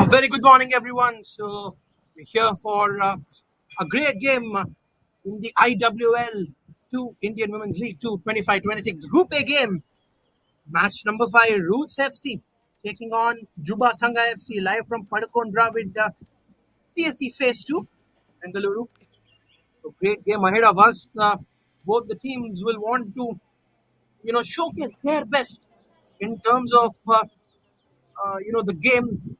Very good morning, everyone. So we're here for a great game in the IWL 2 Indian Women's League 2 25-26 Group A game. Match number 5, Roots FC taking on Juba Sangha FC live from Padakondra with CSE Phase 2, Bengaluru. So great game ahead of us. Both the teams will want to, showcase their best in terms of, the game.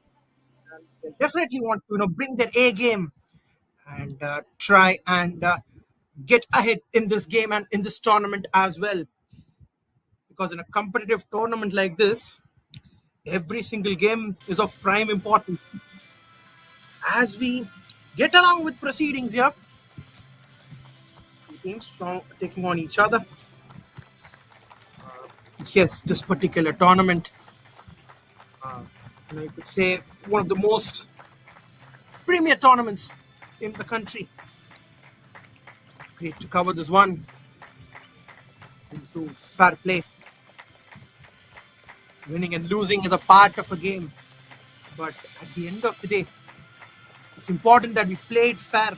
And they definitely want to, bring their A game and try and get ahead in this game and in this tournament as well. Because in a competitive tournament like this, every single game is of prime importance. As we get along with proceedings here, two teams strong taking on each other. Yes, this particular tournament, you could say one of the most premier tournaments in the country. Great to cover this one through fair play. Winning and losing is a part of a game, but at the end of the day, it's important that we play it fair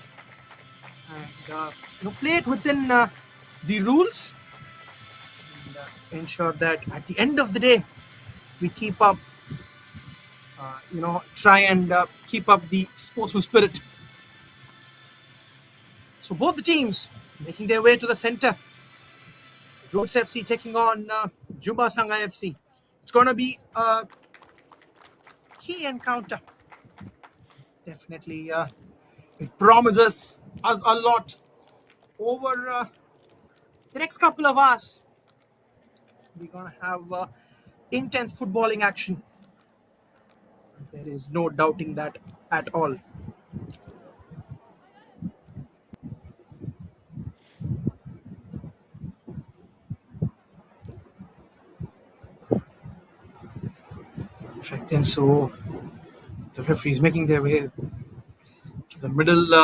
and play it within the rules and ensure that at the end of the day we keep up, try and keep up the sportsman spirit. So both the teams making their way to the center. Roots FC taking on Juba Sangha FC. It's going to be a key encounter. Definitely, it promises us a lot over the next couple of hours. We're going to have intense footballing action. There is no doubting that at all. Right then, so the referees making their way to the middle,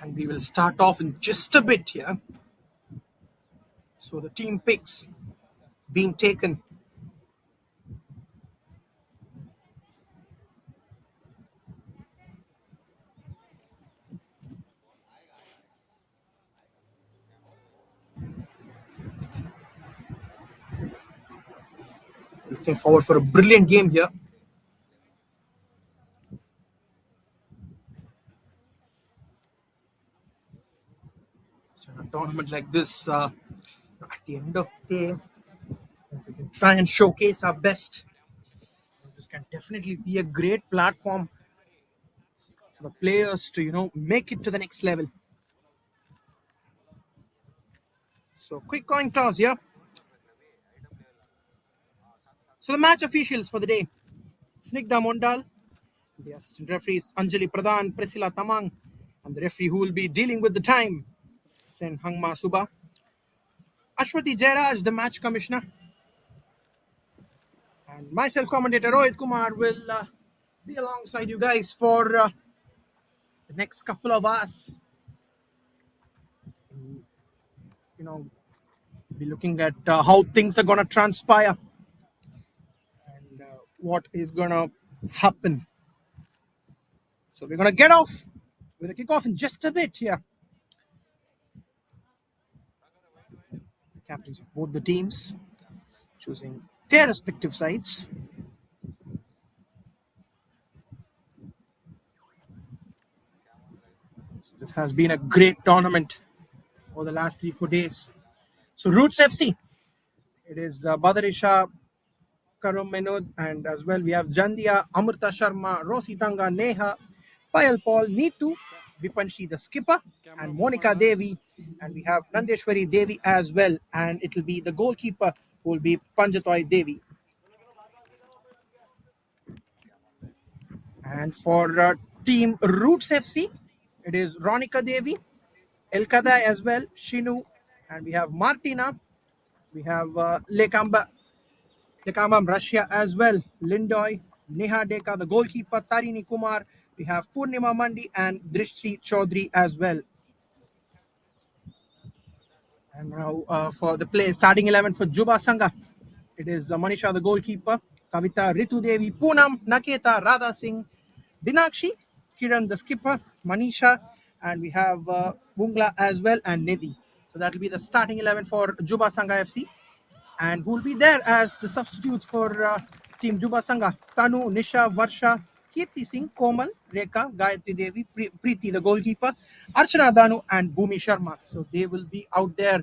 and we will start off in just a bit here. So the team picks being taken. Looking forward for a brilliant game here. So in a tournament like this, at the end of the day, if we can try and showcase our best, this can definitely be a great platform for the players to make it to the next level. So quick coin toss here. So the match officials for the day: Snigdha Mondal, the assistant referees Anjali Pradhan, Priscilla Tamang, and the referee who will be dealing with the time, Sen Hangma Suba. Ashwati Jairaj, the match commissioner, and myself, commentator Rohit Kumar, will be alongside you guys for the next couple of hours. Be looking at how things are going to transpire and what is going to happen. So we're going to get off with a kickoff in just a bit here. The captains of both the teams choosing their respective sides. This has been a great tournament over the last 3-4 days. So Roots FC, it is Badarisha Karam Menod, and as well we have Jandia, Amrita Sharma, Rosi Tanga, Neha, Payal Paul, Neetu, Vipanshi the skipper, and Monica Devi, and we have Nandeshwari Devi as well, and it will be the goalkeeper who will be Panjatoy Devi. And for team Roots FC, it is Ronika Devi, Elkada as well, Shinu, and we have Martina, we have Lekambam Russia as well, Lindoy, Neha Deka, the goalkeeper, Tarini Kumar, we have Purnima Mandi and Drishti Chaudhary as well. And now for the play, starting 11 for Juba Sangha, it is Manisha, the goalkeeper, Kavita, Ritu Devi, Poonam, Naketa, Radha Singh, Dinakshi, Kiran the skipper, Manisha, and we have Bungla as well and Nidhi. So that will be the starting 11 for Juba Sangha FC. And who will be there as the substitutes for Team Juba Sangha? Tanu, Nisha, Varsha, Kirti Singh, Komal, Rekha, Gayatri Devi, Preeti, the goalkeeper, Archana Danu, and Bhumi Sharma. So they will be out there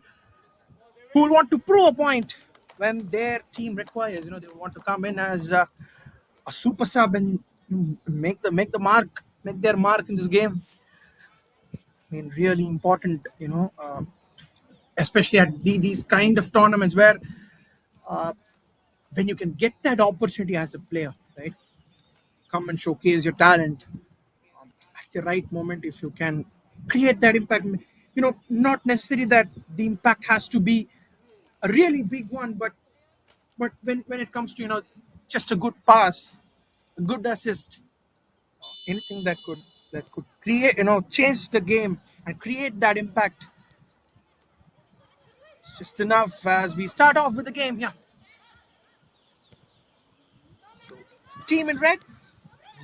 who will want to prove a point when their team requires. They want to come in as a super sub and make the mark, make their mark in this game. I mean, really important. Especially at these kind of tournaments where when you can get that opportunity as a player, right? Come and showcase your talent at the right moment. If you can create that impact, not necessarily that the impact has to be a really big one, but when it comes to just a good pass, a good assist, anything that could create change the game and create that impact, it's just enough as we start off with the game here. So team in red,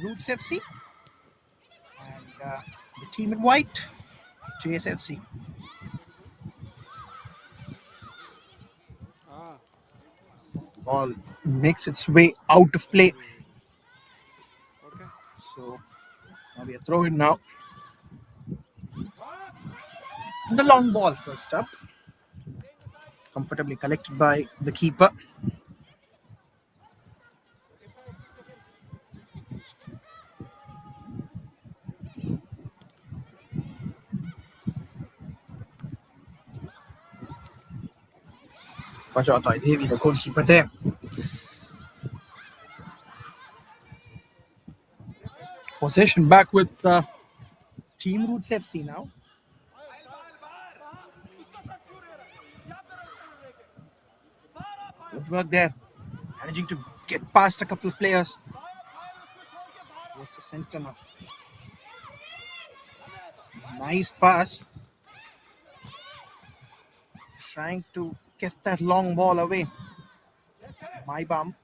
Roots FC, and the team in white, JSFC. Ball makes its way out of play. So now we are throwing now. The long ball first up, comfortably collected by the keeper. Fajata Devi, the goalkeeper there. Possession back with Team Roots FC now. Good work there. Managing to get past a couple of players. Towards the center now. Nice pass. Trying to get that long ball away. My bum.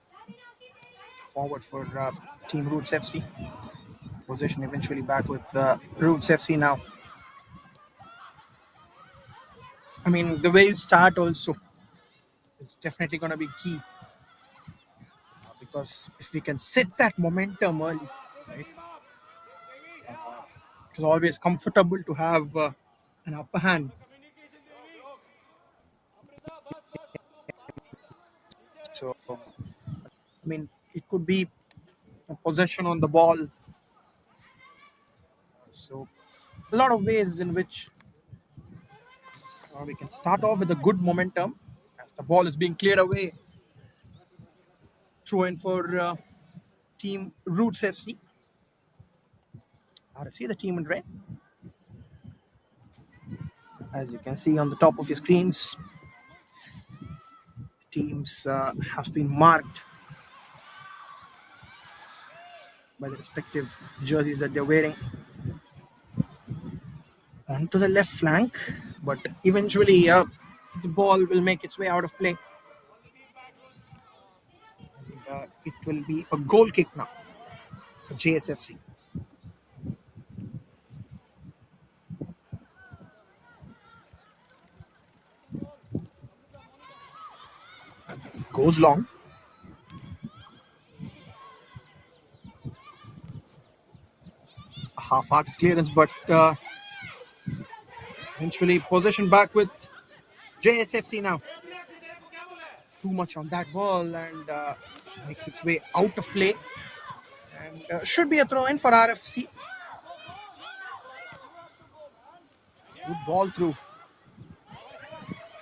Forward for Team Roots FC. Possession eventually back with Roots FC now. I mean, the way you start also is definitely going to be key. Because if we can set that momentum early, right, it is always comfortable to have an upper hand. So, I mean, it could be a possession on the ball. So, a lot of ways in which we can start off with a good momentum as the ball is being cleared away. Throw in for Team Roots FC. RFC, the team in red. As you can see on the top of your screens, teams have been marked by the respective jerseys that they're wearing. Onto the left flank, but eventually the ball will make its way out of play. It will be a goal kick now for JSFC. Goes long. A half-hearted clearance, but eventually possession back with JSFC now. Too much on that ball and makes its way out of play. And should be a throw-in for RFC. Good ball through.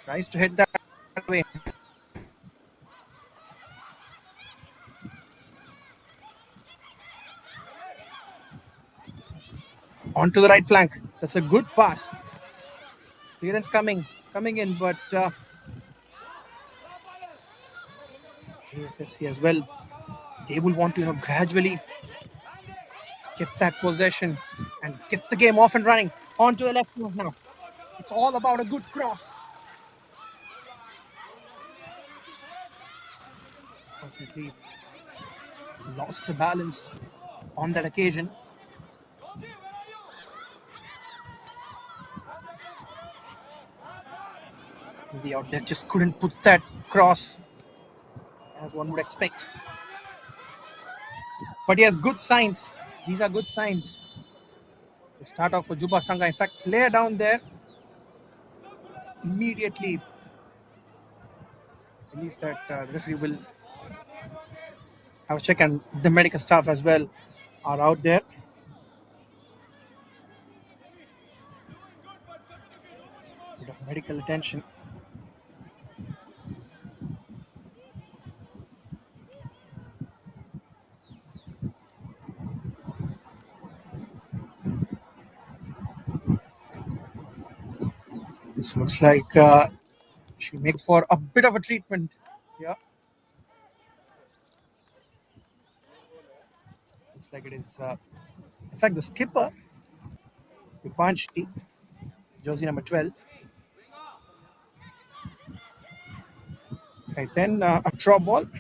Tries to head that way. Onto the right flank. That's a good pass. Clearance coming in, but JSFC as well. They will want to, gradually get that possession and get the game off and running. Onto the left flank now. It's all about a good cross. Unfortunately, lost her balance on that occasion. The out there just couldn't put that cross as one would expect. But yes, good signs. These are good signs. The start off for Juba Sangha. In fact, player down there immediately believes that the referee will have a check, and the medical staff as well are out there. Bit of medical attention. This looks like she make for a bit of a treatment. Yeah, looks like it is. In fact, the skipper, Vipanshi, jersey number 12. Right then, a draw ball. And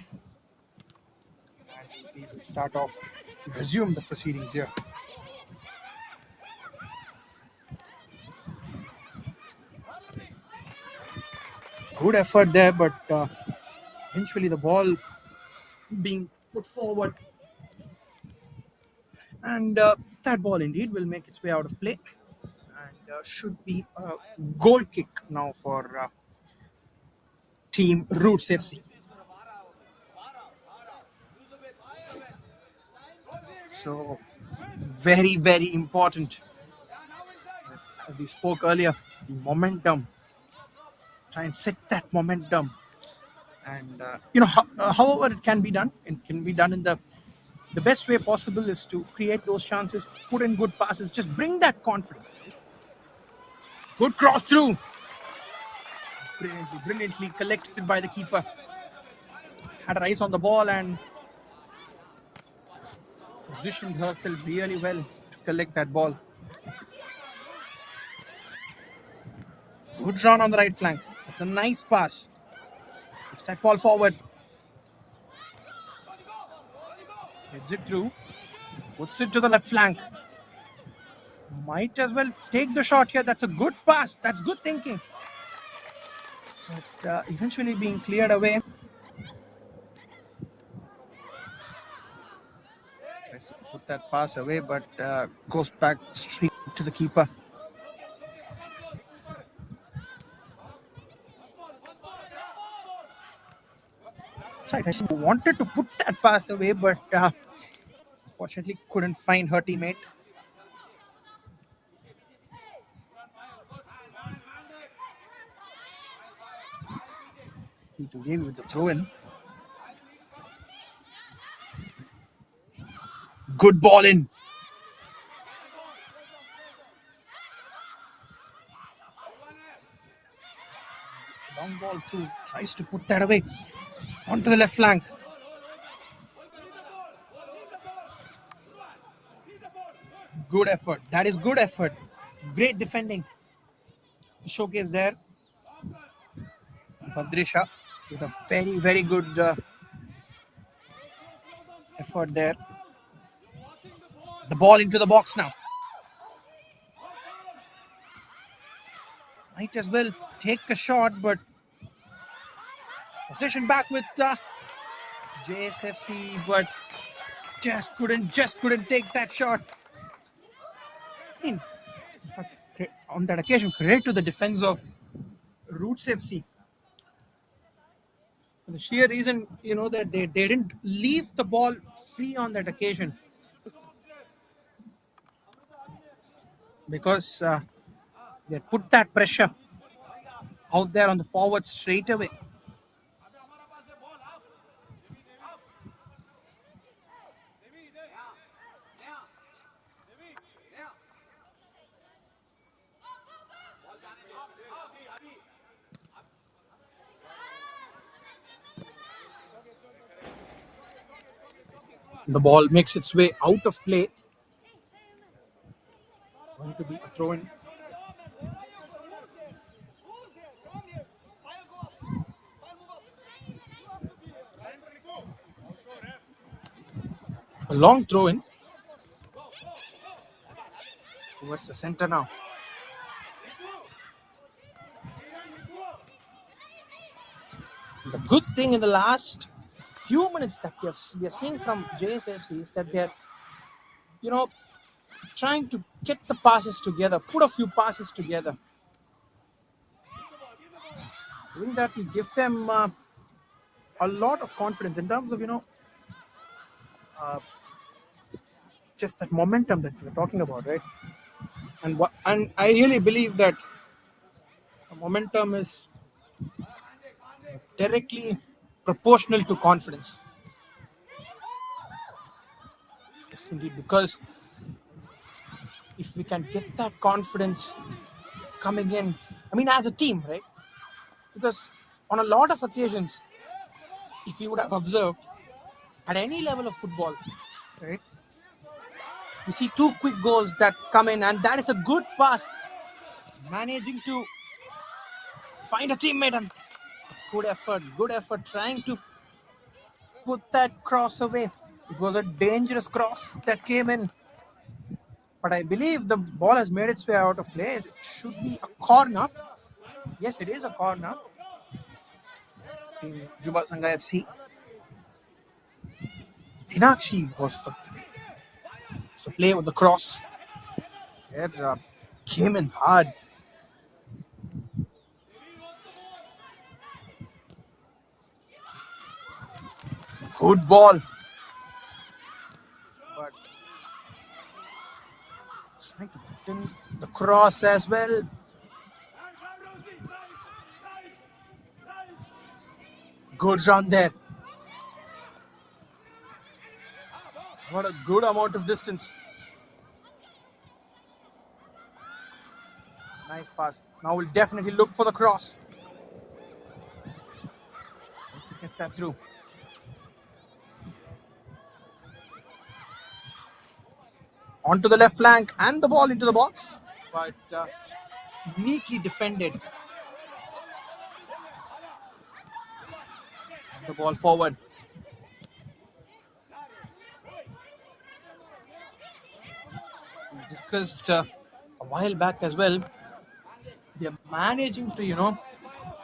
we will start off, resume the proceedings here. Good effort there, but eventually the ball being put forward. And that ball indeed will make its way out of play. And should be a goal kick now for Team Roots FC. So, very, very important. As we spoke earlier, the momentum. Try and set that momentum. And, however it can be done, it can be done in the best way possible is to create those chances, put in good passes, just bring that confidence. Good cross through. Brilliantly collected by the keeper. Had her eyes on the ball and positioned herself really well to collect that ball. Good run on the right flank. It's a nice pass. Puts that ball forward. Heads it through. Puts it to the left flank. Might as well take the shot here. That's a good pass. That's good thinking. But eventually being cleared away. Tries to put that pass away, but goes back straight to the keeper. Right, I wanted to put that pass away, but unfortunately couldn't find her teammate. Need to game with the throw in. Good ball in. Long ball through. Tries to put that away. Onto the left flank. Good effort. That is good effort. Great defending. Showcase there. Badrisha with a very, very good effort there. The ball into the box now. Might as well take a shot, but possession back with JSFC, but just couldn't take that shot. I mean, in fact, on that occasion, credit to the defense of Roots FC. For the sheer reason, that they didn't leave the ball free on that occasion. Because they put that pressure out there on the forward straight away. The ball makes its way out of play. Going to be a throw in. A long throw in towards the center now. The good thing in the last few minutes that we are seeing from JSFC is that they're, you know, trying to get the passes together, put a few passes together. Doing that will give them a lot of confidence in terms of, just that momentum that we're talking about, right? And I really believe that momentum is directly proportional to confidence. Yes, indeed, because if we can get that confidence coming in, I mean, as a team, right? Because on a lot of occasions, if you would have observed at any level of football, right, we see two quick goals that come in, and that is a good pass, managing to find a teammate and good effort, trying to put that cross away. It was a dangerous cross that came in, but I believe the ball has made its way out of play. It should be a corner. Yes, it is a corner. In Juba Sangha FC, Dinakshi was the play with the cross. There came in hard. Good ball. But trying to put in the cross as well. Good run there. What a good amount of distance. Nice pass. Now we'll definitely look for the cross. Just to get that through. Onto the left flank and the ball into the box. But neatly defended. And the ball forward. We discussed a while back as well. They're managing to,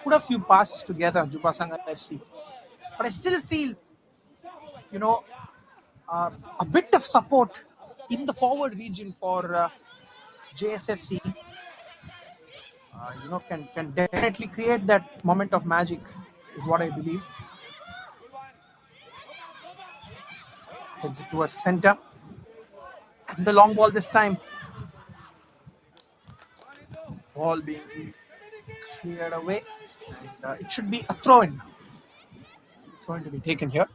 put a few passes together, Juba Sangha FC. But I still feel, you know, a bit of support in the forward region for JSFC. Can definitely create that moment of magic, is what I believe. Heads it towards center. And the long ball this time. Ball being cleared away. And it should be a throw in. Throw in to be taken here.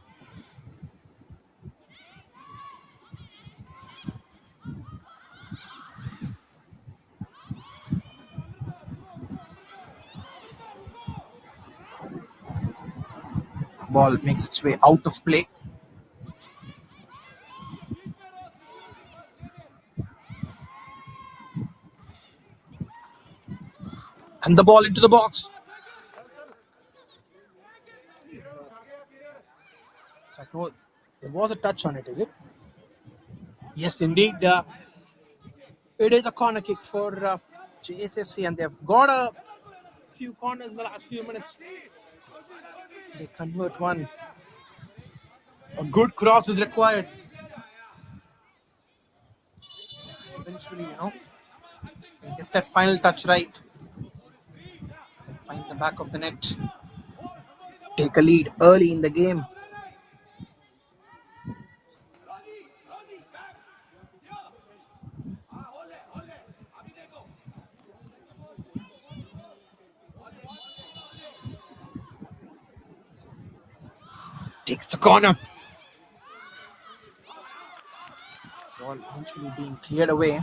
Ball makes its way out of play. And the ball into the box. In fact, no, there was a touch on it, is it? Yes, indeed. It is a corner kick for JSFC, and they've got a few corners in the last few minutes. They convert one. A good cross is required. Eventually, get that final touch right. Find the back of the net. Take a lead early in the game. Takes the corner. Ball eventually being cleared away.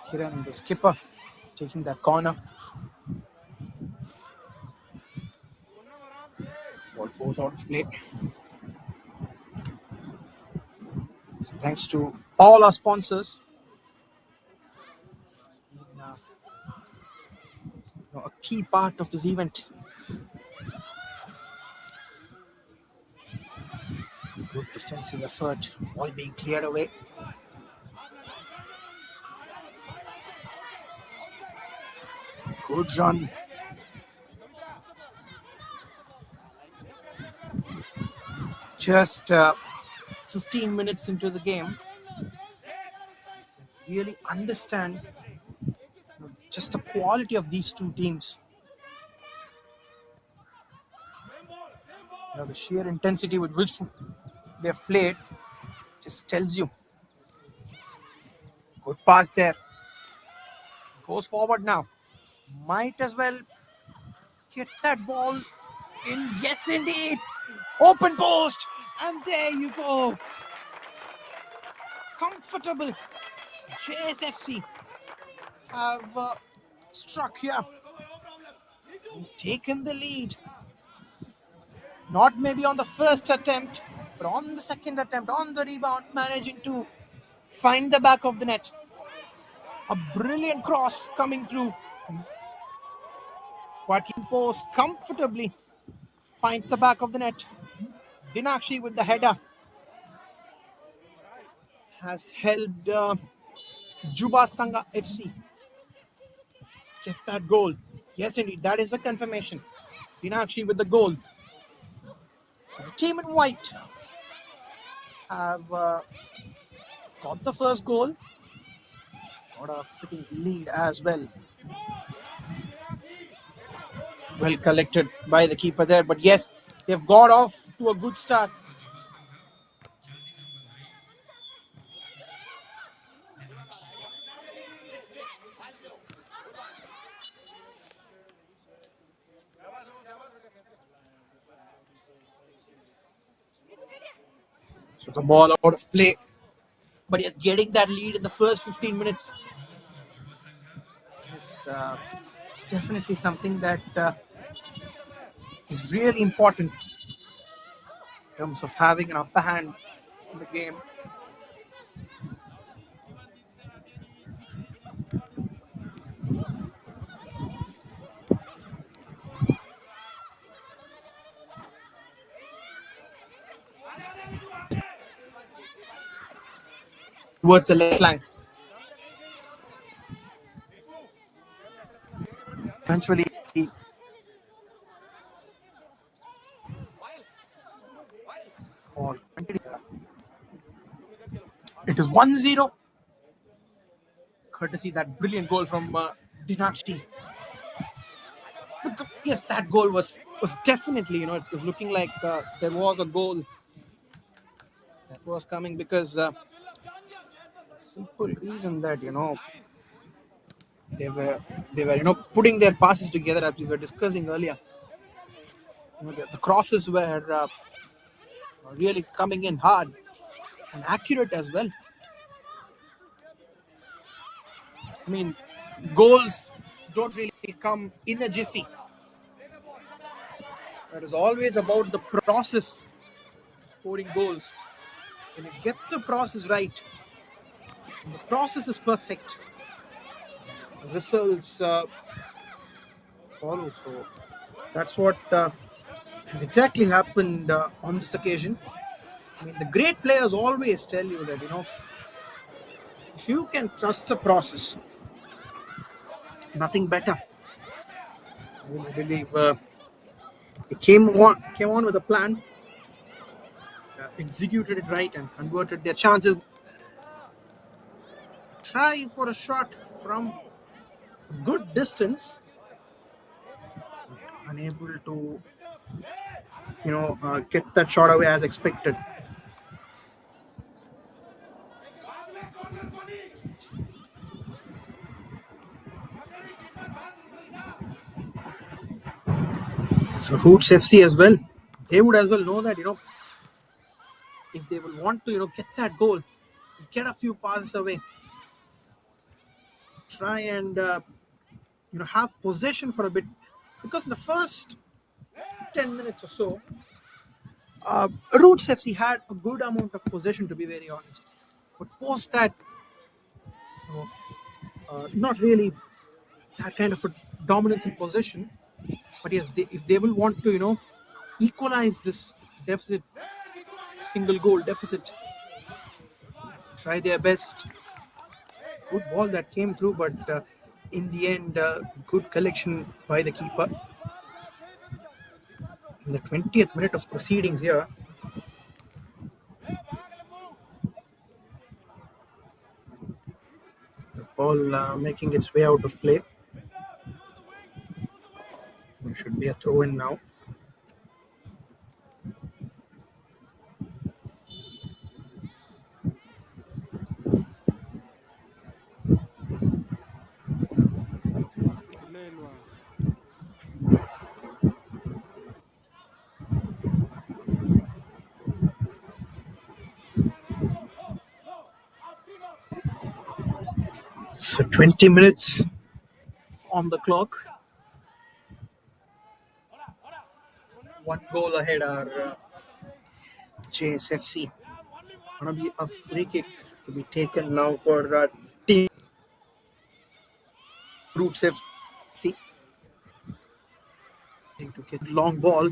Kiran, the skipper, taking that corner. Ball goes out of play. Thanks to all our sponsors. In, a key part of this event. Defensive effort, all being cleared away. Good run. Just 15 minutes into the game, really understand just the quality of these two teams. The sheer intensity with which they've played just tells you. Good pass there. Goes forward now. Might as well get that ball in. Yes, indeed. Open post. And there you go. Comfortable. JSFC have struck here and taken the lead. Not maybe on the first attempt, but on the second attempt, on the rebound, managing to find the back of the net. A brilliant cross coming through. Quadrant post comfortably finds the back of the net. Dinakshi with the header has helped Juba Sangha FC get that goal. Yes, indeed, that is a confirmation. Dinakshi with the goal. So the team in white have got the first goal. Got a fitting lead as well. Well collected by the keeper there, but yes, they've got off to a good start. So the ball out of play, but yes, getting that lead in the first 15 minutes is it's definitely something that is really important in terms of having an upper hand in the game. Towards the left flank. Eventually, it is 1-0. Courtesy that brilliant goal from Dinakshi. Yes, that goal was definitely, it was looking like there was a goal that was coming because simple reason that they were putting their passes together as we were discussing earlier. The crosses were really coming in hard and accurate as well. I mean, goals don't really come in a jiffy. It is always about the process of scoring goals. When you get the process right, the process is perfect, the results follow. So that's what has exactly happened on this occasion. I mean, the great players always tell you that, if you can trust the process, nothing better. I really believe they came on with a plan, executed it right, and converted their chances. Try for a shot from a good distance, unable to, get that shot away as expected. So Roots FC as well, they would as well know that, if they will want to, get that goal, get a few passes away, try and, have possession for a bit. Because in the first 10 minutes or so, Roots FC had a good amount of possession, to be very honest. But post that, not really that kind of a dominance in possession. But yes, if they will want to, equalize this deficit single goal deficit. Try their best. Good ball that came through, but in the end, good collection by the keeper. In the 20th minute of proceedings here, the ball making its way out of play. It should be a throw in now. So 20 minutes on the clock. One goal ahead are JSFC. Gonna be a free kick to be taken now for Team Roots FC. To get long ball.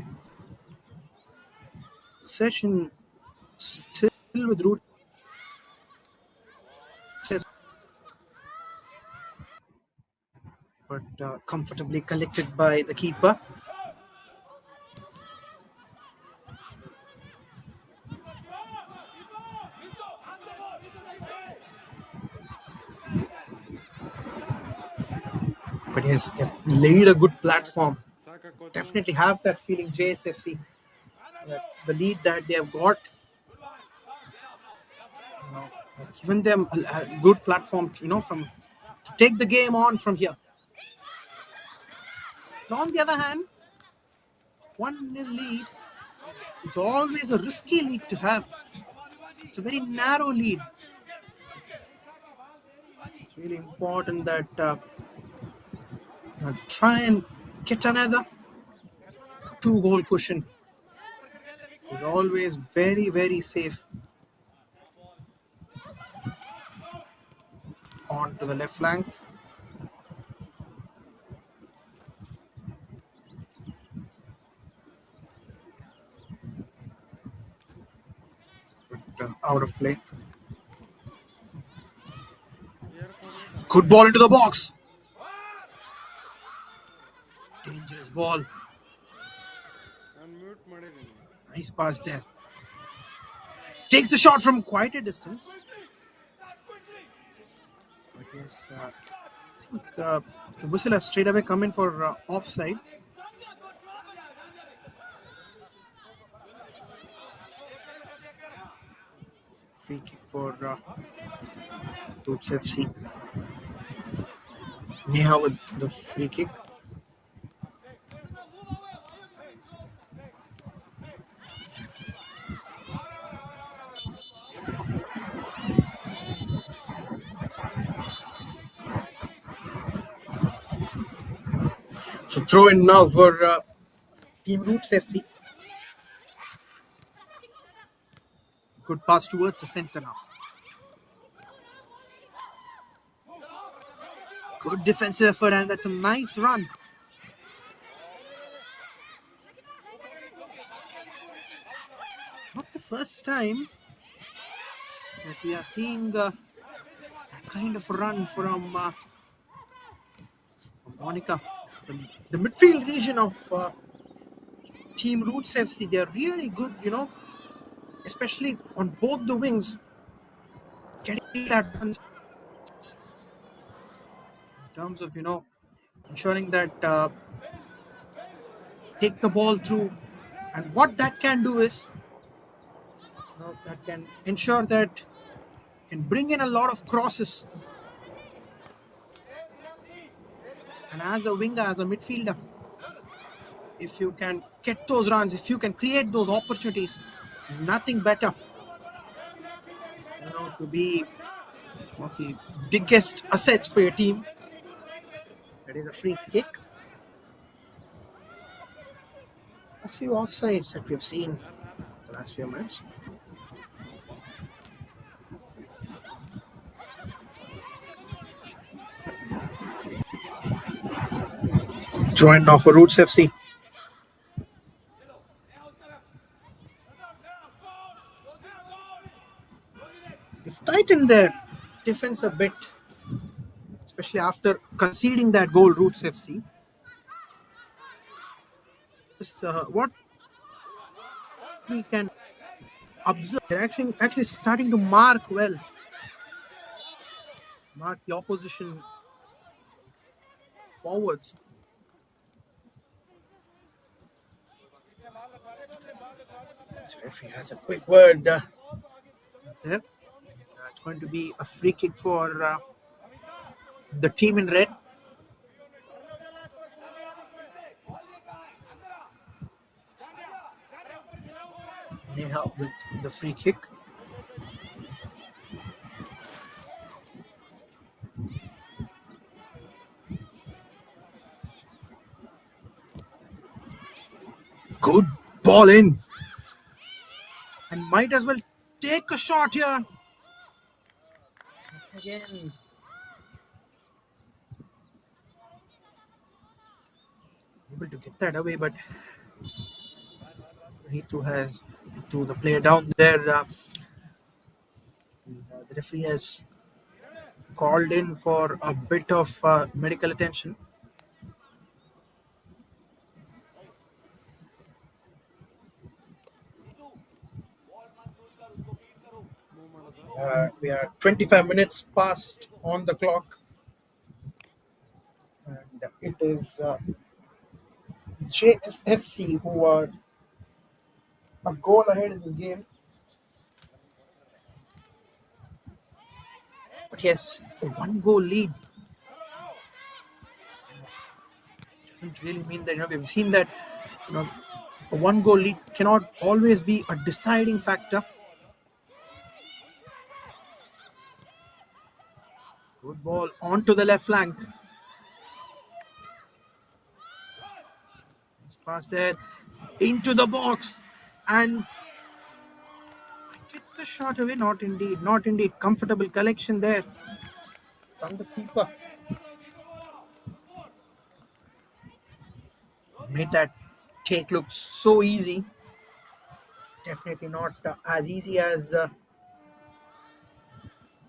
Session still with Roots FC, but comfortably collected by the keeper. But yes, they've laid a good platform. Definitely have that feeling, JSFC. The lead that they have got, has given them a good platform, to take the game on from here. Now, on the other hand, 1-0 lead is always a risky lead to have. It's a very narrow lead. It's really important that try and get another 2-goal cushion. It's always very, very safe. On to the left flank. But, out of play. Good ball into the box. Dangerous ball. Nice pass there. Takes the shot from quite a distance. But yes, I think the whistle has straight away come in for offside. Free kick for Roots FC. Neha with the free kick. So throw in now for Team Roots FC. Good pass towards the center now. Good defensive effort, and that's a nice run. Not the first time that we are seeing that kind of run from Monica. The midfield region of Team Roots FC, they're really good, especially on both the wings. Getting that run in terms of, ensuring that take the ball through. And what that can do is, that can ensure that can bring in a lot of crosses. And as a winger, as a midfielder, if you can get those runs, if you can create those opportunities, nothing better to be one of the biggest assets for your team. That is a free kick. A few offsides that we have seen the last few minutes. Throw in now for Roots FC. tighten their defense a bit, especially after conceding that goal. Roots FC. What we can observe, they're actually starting to mark the opposition forwards. So referee has a quick word there. It's going to be a free kick for the team in red. They help with the free kick. Good ball in. And might as well take a shot here. Again. Able to get that away, but Ritu, the player down there. The referee has called in for a bit of medical attention. We are 25 minutes past on the clock, and it is JSFC who are a goal ahead in this game. But yes, a one goal lead doesn't really mean that, we've seen that, you know a one goal lead cannot always be a deciding factor. Good ball onto the left flank. It's passed there into the box and get the shot away. Not indeed. Comfortable collection there from the keeper. Made that take look so easy. Definitely not as easy as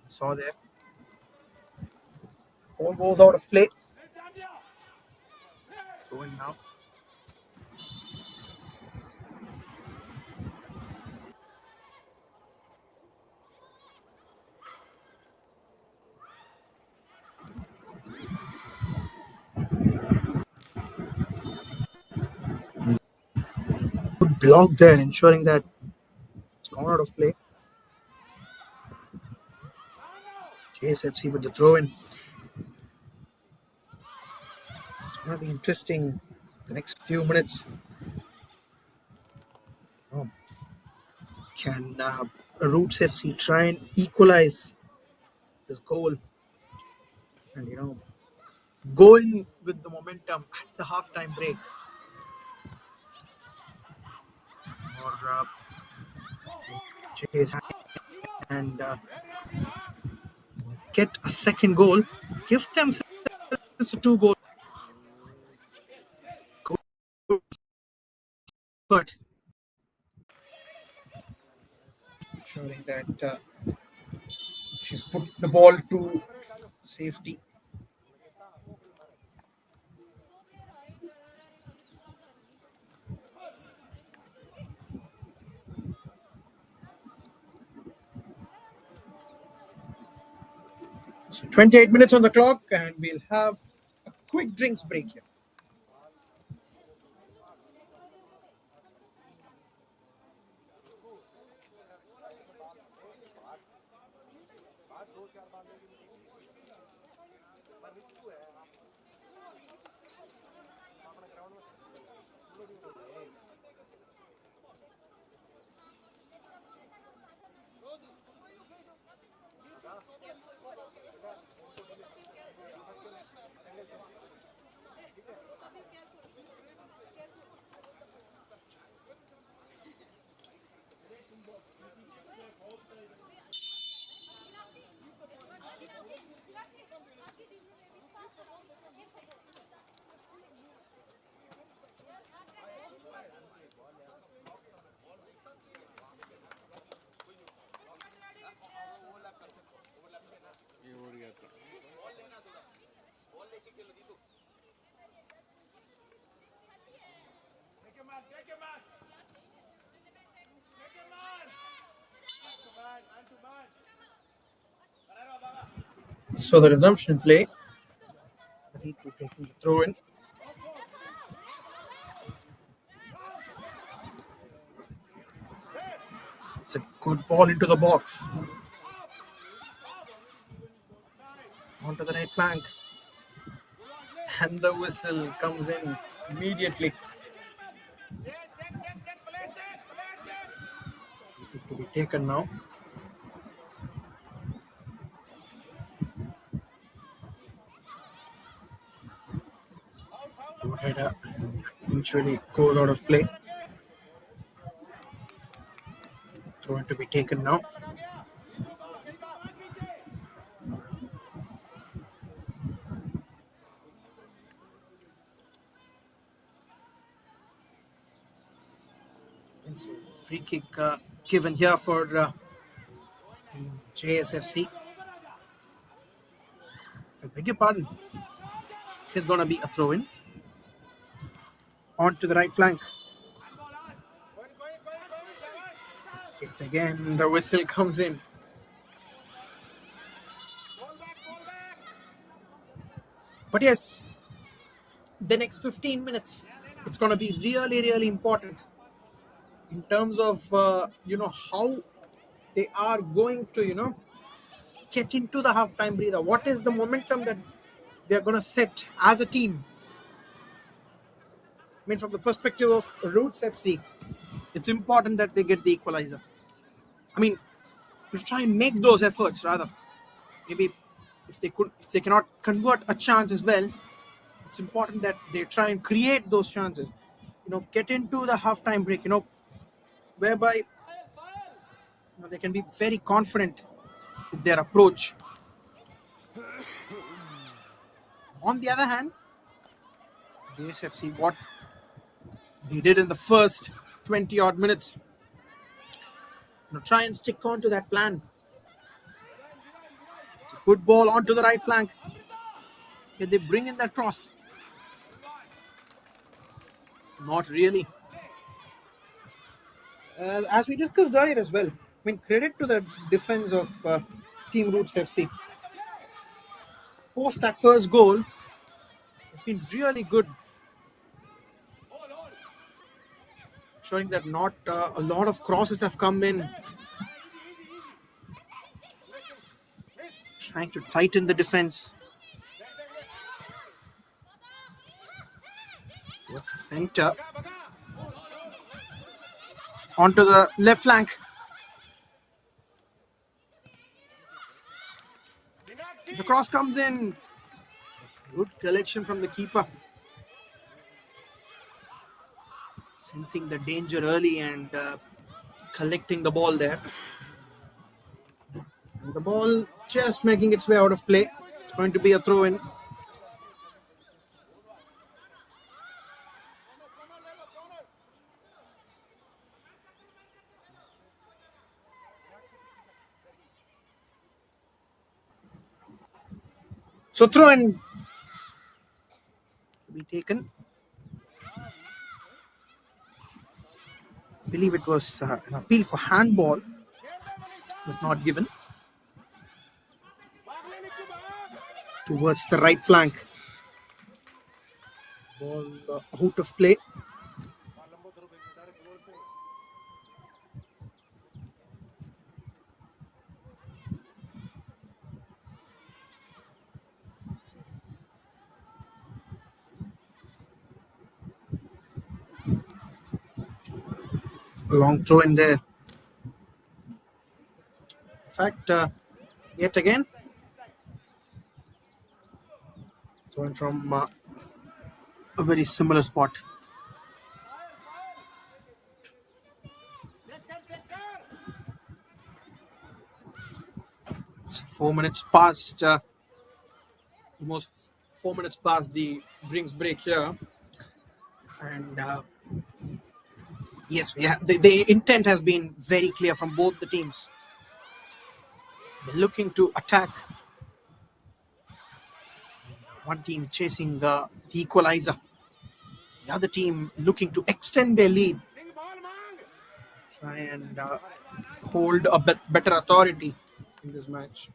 saw there. Ball goes out of play. Throw in now. Good block there, ensuring that it's gone out of play. JSFC with the throw in. It's going to be interesting the next few minutes. Oh. Can Roots FC try and equalize this goal and go in with the momentum at the halftime break, or chase and get a second goal, give themselves a two goal but ensuring that she's put the ball to safety. So 28 minutes on the clock, and we'll have a quick drinks break here. So the resumption play. Need to take the throw in. It's a good ball into the box. Onto the right flank. And the whistle comes in immediately. Need to be taken now. Good header. Eventually goes out of play. Throw in to be taken now. And so free kick given here for JSFC. I beg your pardon. It's going to be a throw in. On to the right flank. Hit again. The whistle comes in. But yes, the next 15 minutes, it's going to be really, really important in terms of, how they are going to, get into the halftime breather. What is the momentum that they are going to set as a team? I mean, from the perspective of Roots FC, it's important that they get the equalizer. I mean, to try and make those efforts rather. Maybe if they cannot convert a chance as well, it's important that they try and create those chances. Get into the halftime break. Whereby they can be very confident with their approach. On the other hand, JSFC, what they did in the first 20 odd minutes, try and stick on to that plan. It's a good ball onto the right flank. Can they bring in that cross? Not really. As we discussed earlier as well, I mean, credit to the defense of Team Roots FC. Post that first goal, it's been really good. Showing that not a lot of crosses have come in. Trying to tighten the defense. Towards the center. Onto the left flank. The cross comes in. Good collection from the keeper. Sensing the danger early and collecting the ball there. And the ball just making its way out of play. It's going to be a throw in. So throw in to be taken. I believe it was an appeal for handball, but not given. Towards the right flank. Ball out of play. A long throw in there. In fact, yet again, throwing from a very similar spot. So 4 minutes past, almost 4 minutes past the drinks break here. And yes, the intent has been very clear from both the teams. They're looking to attack. One team chasing the equalizer. The other team looking to extend their lead. Try and hold a better authority in this match.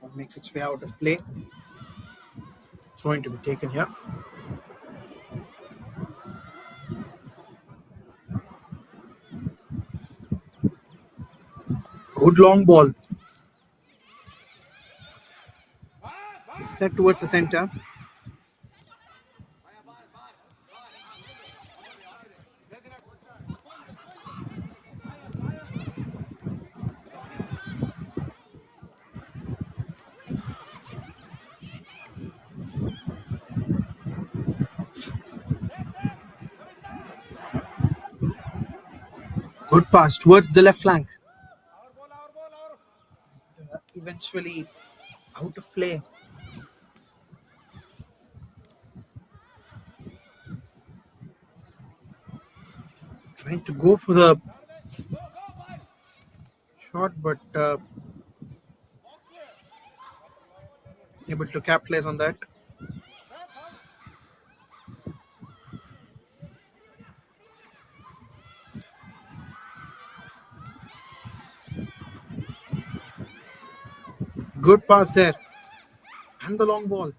What makes its way out of play. Throwing to be taken here. Good long ball. It's set towards the center. Good pass towards the left flank. Eventually out of play. Trying to go for the shot, but able to capitalize on that. Good pass there. And the long ball.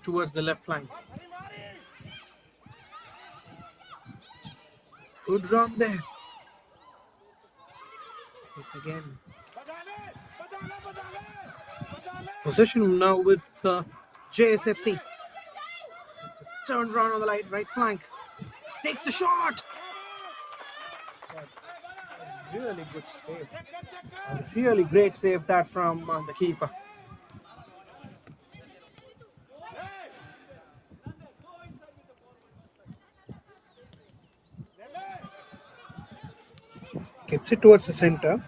Towards the left flank. Good run there. Hit again. Possession now with JSFC. It's a stern run on the right flank. Takes the shot. A really good save. A really great save that from the keeper. Gets it towards the center.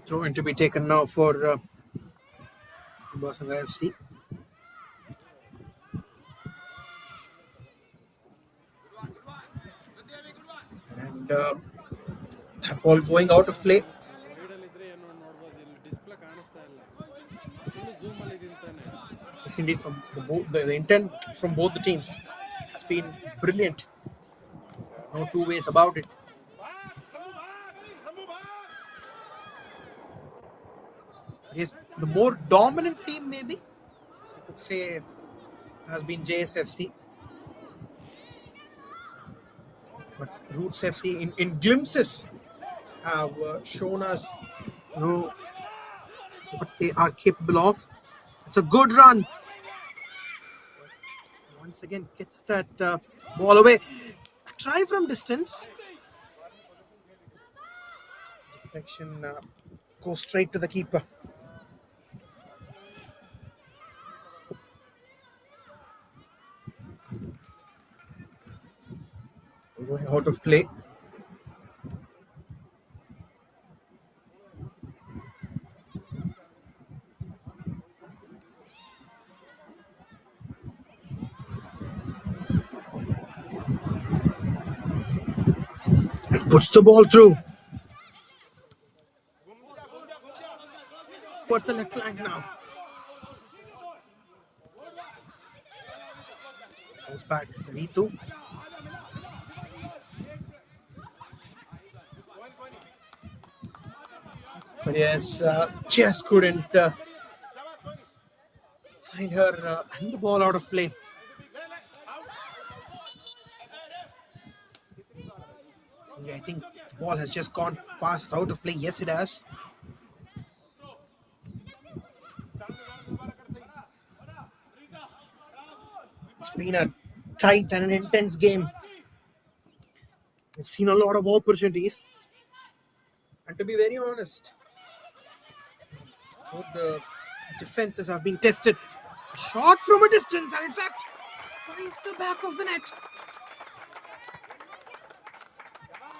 Throw in to be taken now for Juba Sangha FC. And that ball going out of play. Yes, indeed, from the intent from both the teams has been brilliant. No two ways about it. Yes, the more dominant team, maybe I could say, has been JSFC. But Roots FC, in glimpses, have shown us, what they are capable of. It's a good run. Once again, gets that ball away. A try from distance. Deflection goes straight to the keeper. Going out of play. Puts the ball through. What's the left flank now? Goes back. Ritu. But yes, just couldn't find her and the ball out of play. See, I think the ball has just gone past out of play. Yes, it has. It's been a tight and an intense game. We've seen a lot of opportunities. And to be very honest, both the defenses have been tested. A shot from a distance, and in fact, finds the back of the net.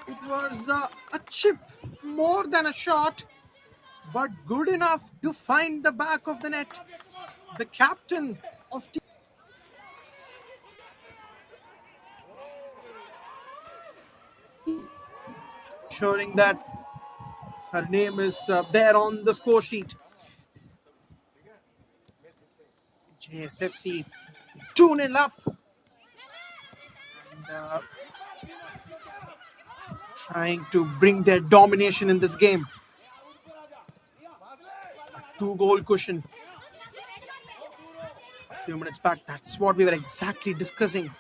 It was a chip, more than a shot, but good enough to find the back of the net. The captain of team ensuring that her name is there on the score sheet. JSFC 2-0 up. And, trying to bring their domination in this game. A 2-goal cushion. A few minutes back, that's what we were exactly discussing.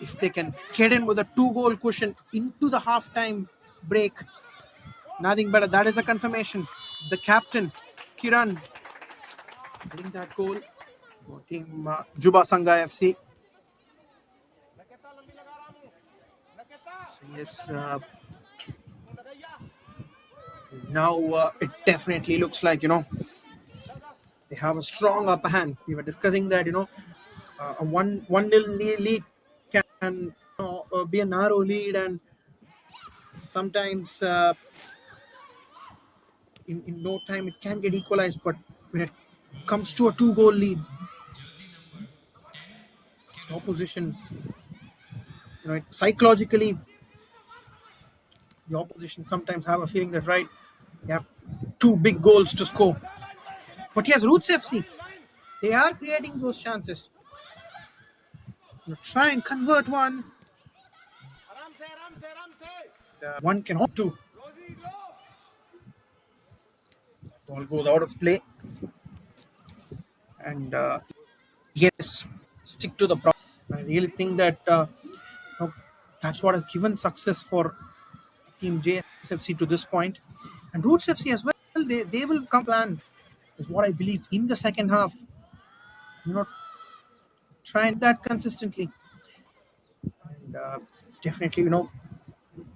If they can get in with a 2-goal cushion into the halftime break, nothing better. That is the confirmation. The captain, Kiran, getting that goal for team Juba Sangha FC. So yes, now it definitely looks like, they have a strong upper hand. We were discussing that, a 1-0 lead can be a narrow lead, and sometimes in no time it can get equalized. But when it comes to a 2-goal lead, the opposition, psychologically, the opposition sometimes have a feeling that, right, they have 2 big goals to score. But yes, Roots FC, they are creating those chances. Try and convert one. One cannot do. Ball goes out of play. And yes, stick to the problem. I really think that that's what has given success for Team JSFC to this point. And Roots FC as well, they will come plan, is what I believe, in the second half. Trying that consistently. And definitely,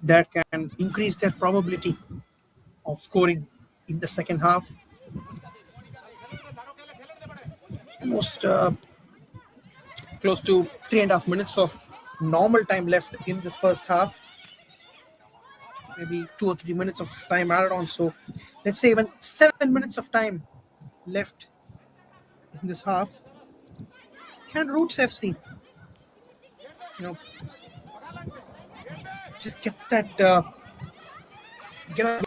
that can increase their probability of scoring in the second half. Almost close to 3.5 minutes of normal time left in this first half. Maybe 2 or 3 minutes of time added on. So let's say even 7 minutes of time left in this half. Can Roots FC, just get that, get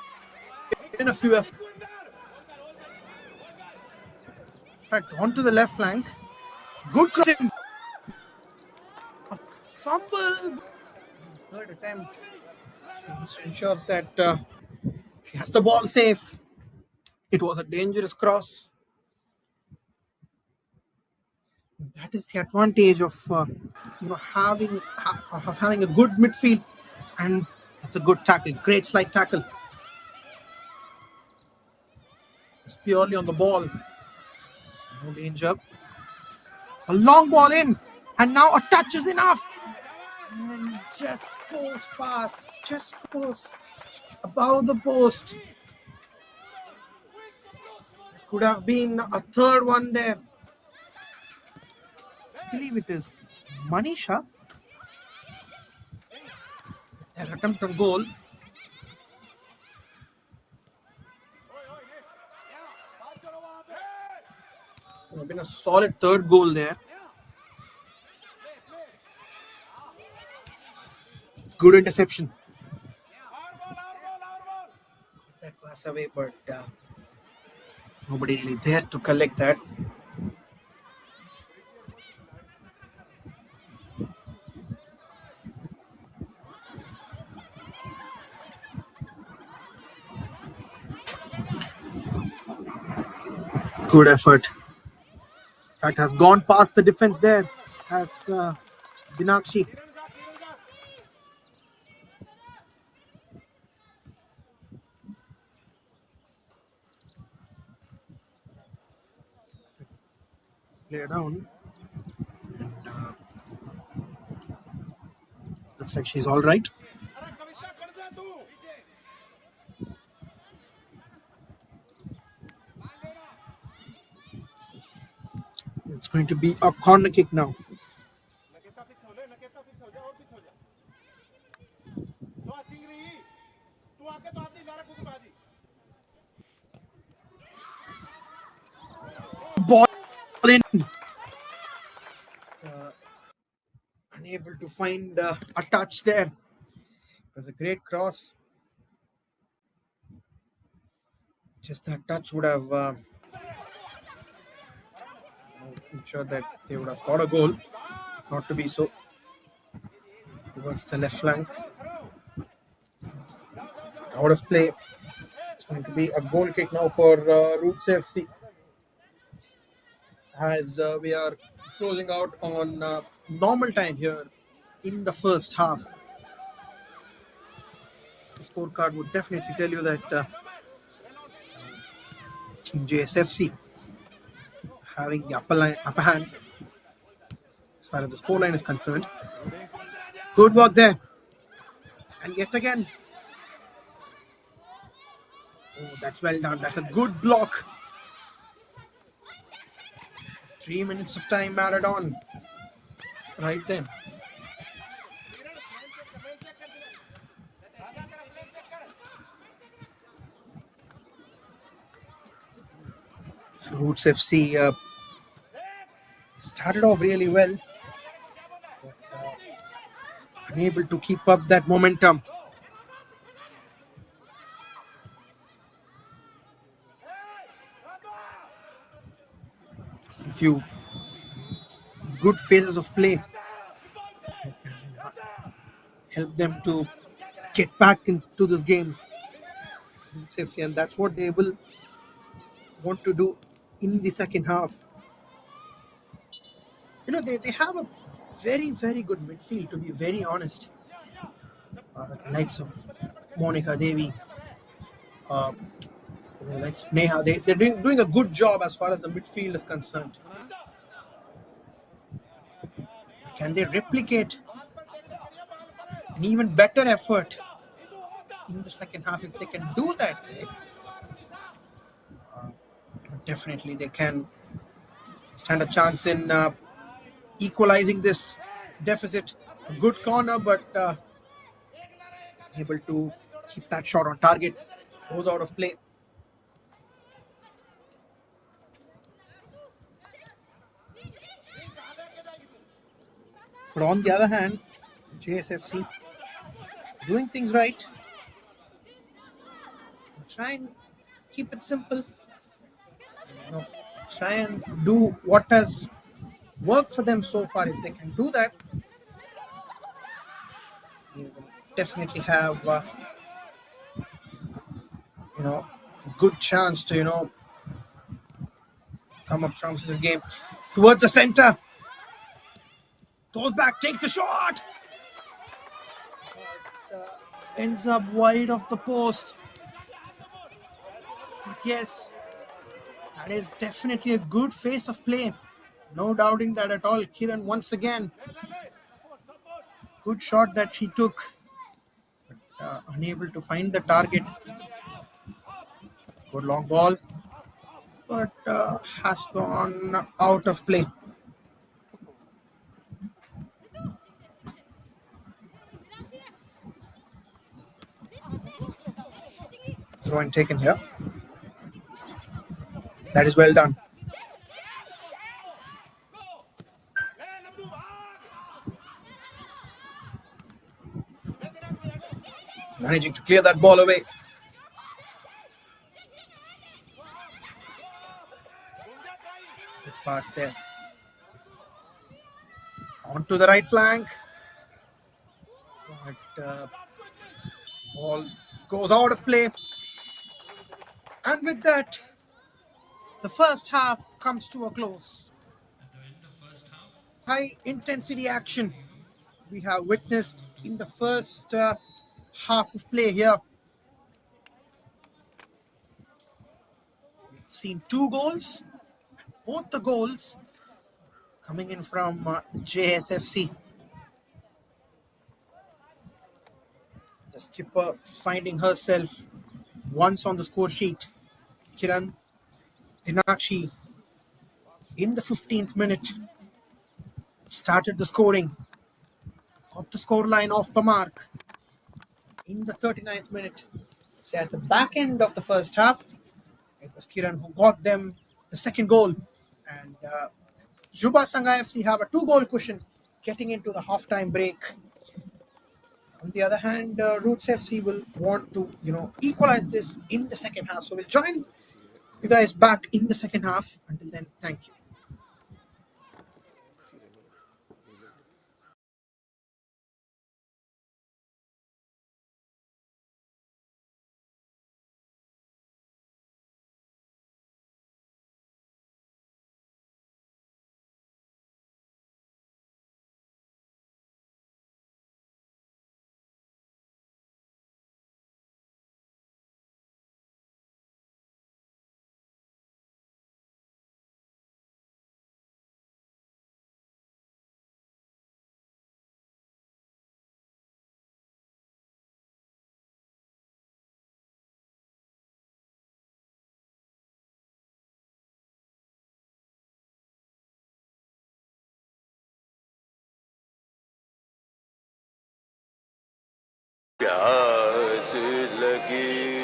in a few efforts. In fact, onto the left flank. Good crossing. Fumble. Third attempt. This ensures that she has the ball safe. It was a dangerous cross. That is the advantage of having a good midfield, and that's a good tackle. Great slide tackle. It's purely on the ball. No danger. A long ball in, and now a touch is enough. And just goes past, just goes above the post. Could have been a third one there. I believe it is Manisha. Their attempt on goal. Would have been a solid third goal there. Good interception. That pass away, but nobody really there to collect that. Good effort. In fact, has gone past the defense there as Dinakshi. Play down. And looks like she's all right. It's going to be a corner kick now. Ball in. Unable to find a touch there. was a great cross. Just that touch would have ensured that they would have got a goal. Not to be so. Towards the left flank. Out of play. It's going to be a goal kick now for Roots FC. As we are closing out on normal time here in the first half. The scorecard would definitely tell you that Team JSFC having the upper hand as far as the scoreline is concerned. Good work there. And yet again. Oh, that's well done. That's a good block. 3 minutes of time added on. Right then. So Roots FC started off really well. But, unable to keep up that momentum. A few good phases of play can help them to get back into this game. And that's what they will want to do in the second half. You know, they have a very, very good midfield, to be very honest. The likes of Monica Devi, the likes of Neha, they're doing a good job as far as the midfield is concerned. Can they replicate an even better effort in the second half? If they can do that, definitely they can stand a chance in equalizing this deficit. A good corner, but able to keep that shot on target. Goes out of play. But on the other hand, JSFC doing things right. Try and keep it simple. Try and do what has worked for them so far. If they can do that, they will definitely have a good chance to come up trumps in this game. Towards the center, goes back, takes the shot, ends up wide of the post. But yes, that is definitely a good phase of play. No doubting that at all. Kiran once again, good shot that she took, but unable to find the target. Good long ball, but has gone out of play. Throw and taken here. That is well done. Managing to clear that ball away. Good pass there. On to the right flank. But ball goes out of play. And with that, the first half comes to a close. High intensity action we have witnessed in the first half of play here. We've seen 2 goals. Both the goals coming in from JSFC. The skipper finding herself once on the score sheet. Kiran Dinakshi in the 15th minute started the scoring. Got the scoreline off the mark in the 39th minute. So at the back end of the first half, it was Kiran who got them the second goal. And Juba Sangha FC have a 2-goal cushion getting into the halftime break. On the other hand, Roots FC will want to, equalize this in the second half. So we'll join you guys back in the second half. Until then, thank you.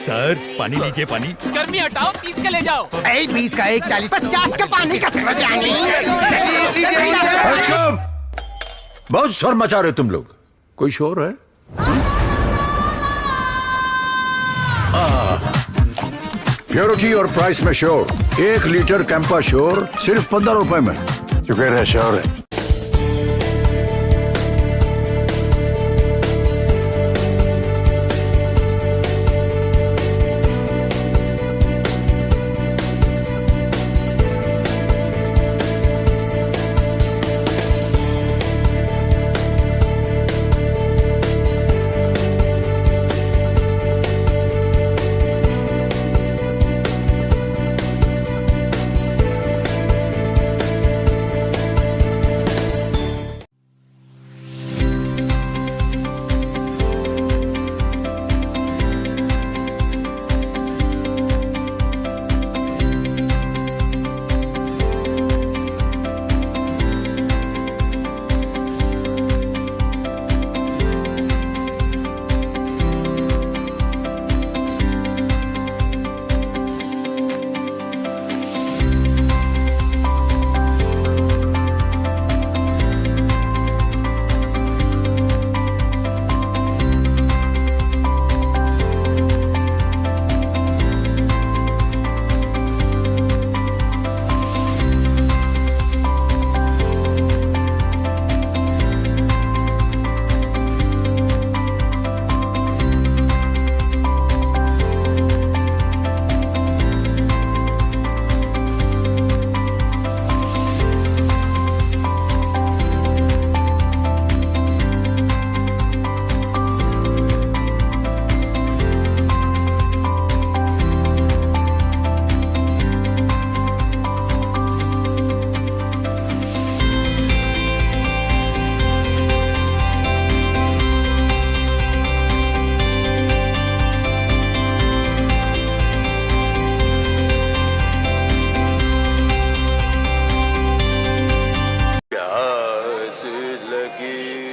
Sir पानी लीजिए पानी। गर्मी हटाओ 30 के ले जाओ। 20 का 1 40 50 का पानी का बहुत शोर मचा रहे हो तुम लोग। कोई शोर है? प्योरिटी और प्राइस में श्योर। 1 लीटर कैंपा श्योर सिर्फ 15 रुपए में। चुके रहे श्योर है।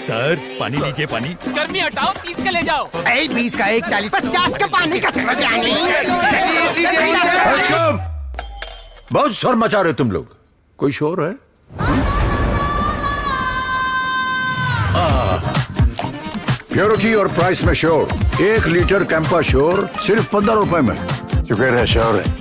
सर पानी लीजिए पानी। गर्मी हटाओ 30 के ले जाओ। 20 का 1 40 50 का पानी का बहुत शोर मचा रहे हो तुम लोग। कोई शोर है? प्योरिटी और प्राइस में श्योर। 1 लीटर कैंपा श्योर सिर्फ 15 रुपए में। चुके रहे श्योर है।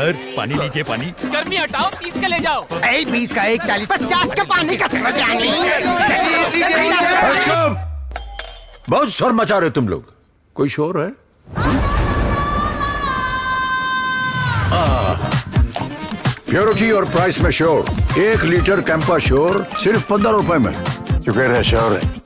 सर पानी लीजिए पानी गर्मी हटाओ 30 के ले जाओ। 20 का 1 40 50 का पानी का बहुत शोर मचा रहे हो तुम लोग। कोई शोर है? प्योरिटी और प्राइस में श्योर। 1 लीटर कैंपा श्योर सिर्फ 15 रुपए में। चुके रहे श्योर है।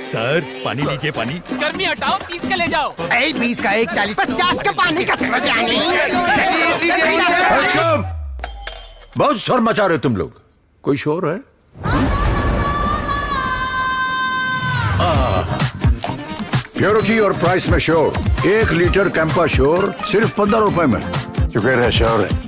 सर पानी लीजिए पानी गर्मी हटाओ 30 के ले जाओ। 20 का 1 40 50 का पानी का बहुत शोर मचा रहे हो तुम लोग। कोई शोर है? प्योरिटी और प्राइस में श्योर। 1 लीटर कैंपा श्योर सिर्फ 15 रुपए में। चुके रहे श्योर है।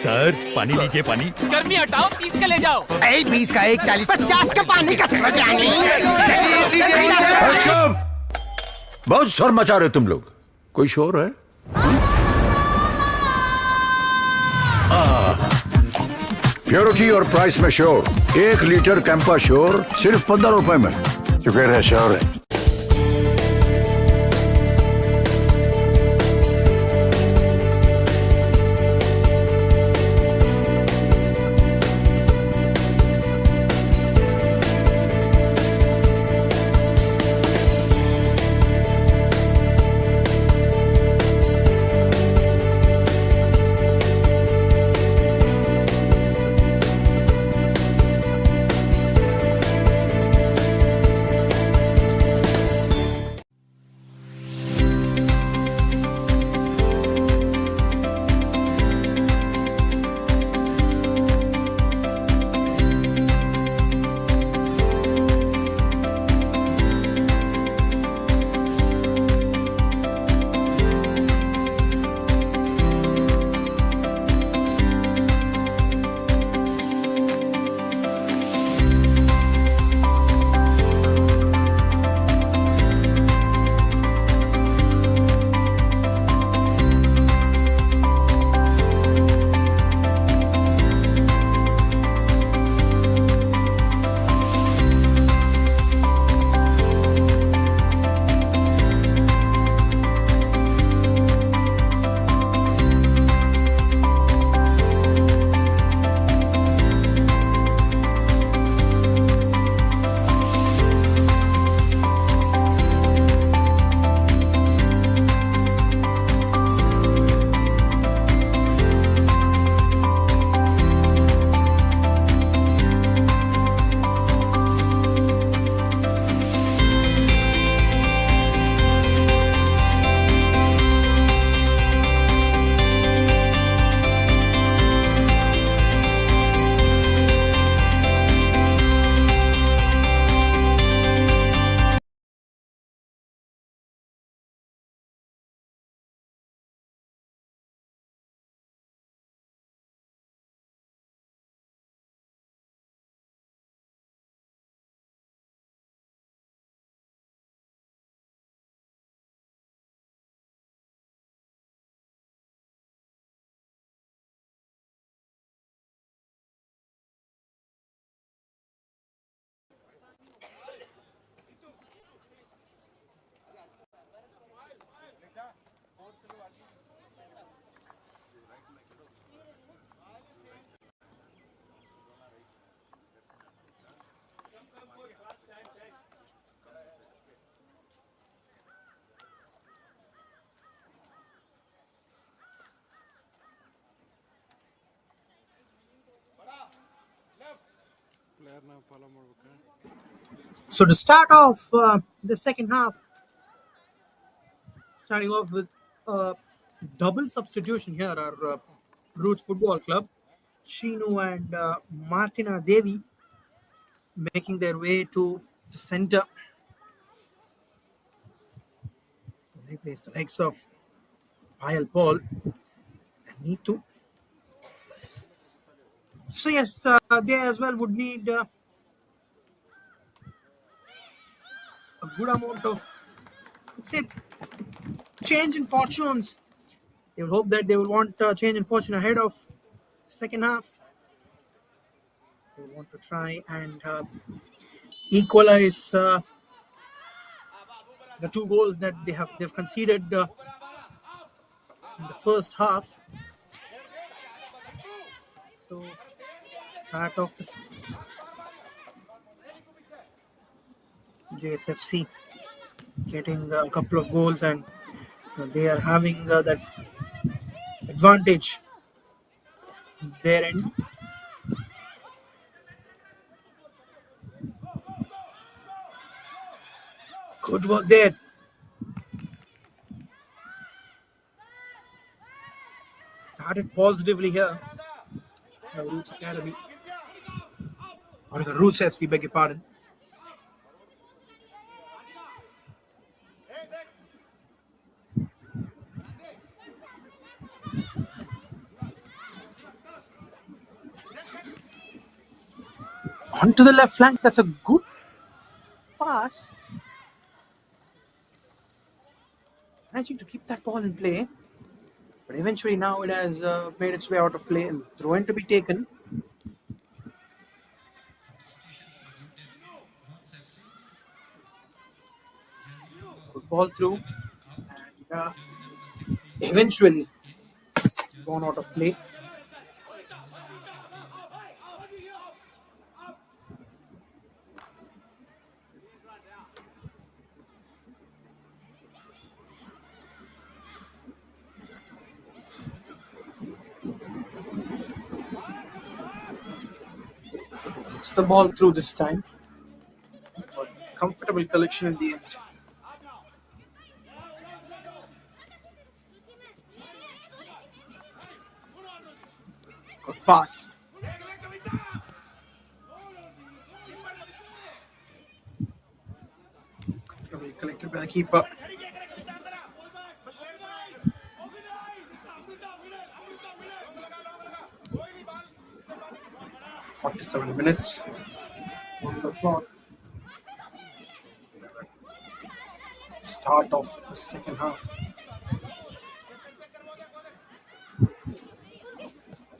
सर पानी लीजिए पानी गर्मी हटाओ 30 के ले जाओ। 20 का 1 40 50 का पानी का बहुत शोर मचा रहे हो तुम लोग। कोई शोर है? प्योरिटी और प्राइस में श्योर। 1 लीटर कैंपा श्योर सिर्फ 15 रुपए में। शुक्र है श्योर है। So to start off the second half, starting off with double substitution here, our Roots Football Club, Shinu and Martina Devi making their way to the center. Replace the legs of Payal Paul and Neetu. So yes, they as well would need a good amount of, let's say, change in fortunes. They will hope that they will want change in fortune ahead of the second half. They will want to try and equalize the 2 goals that they've conceded in the first half. So start off this JSFC getting a couple of goals, and they are having that advantage their end. Good work there. Started positively here. The Roots Academy. Or the Roots FC, beg your pardon. Onto the left flank. That's a good pass. managing to keep that ball in play. But eventually now it has made its way out of play and throw in to be taken. Good ball through. And eventually gone out of play. It's the ball through this time. But comfortable collection in the end. Good pass. Comfortably collected by the keeper. "47 minutes on the clock. Start of the second half.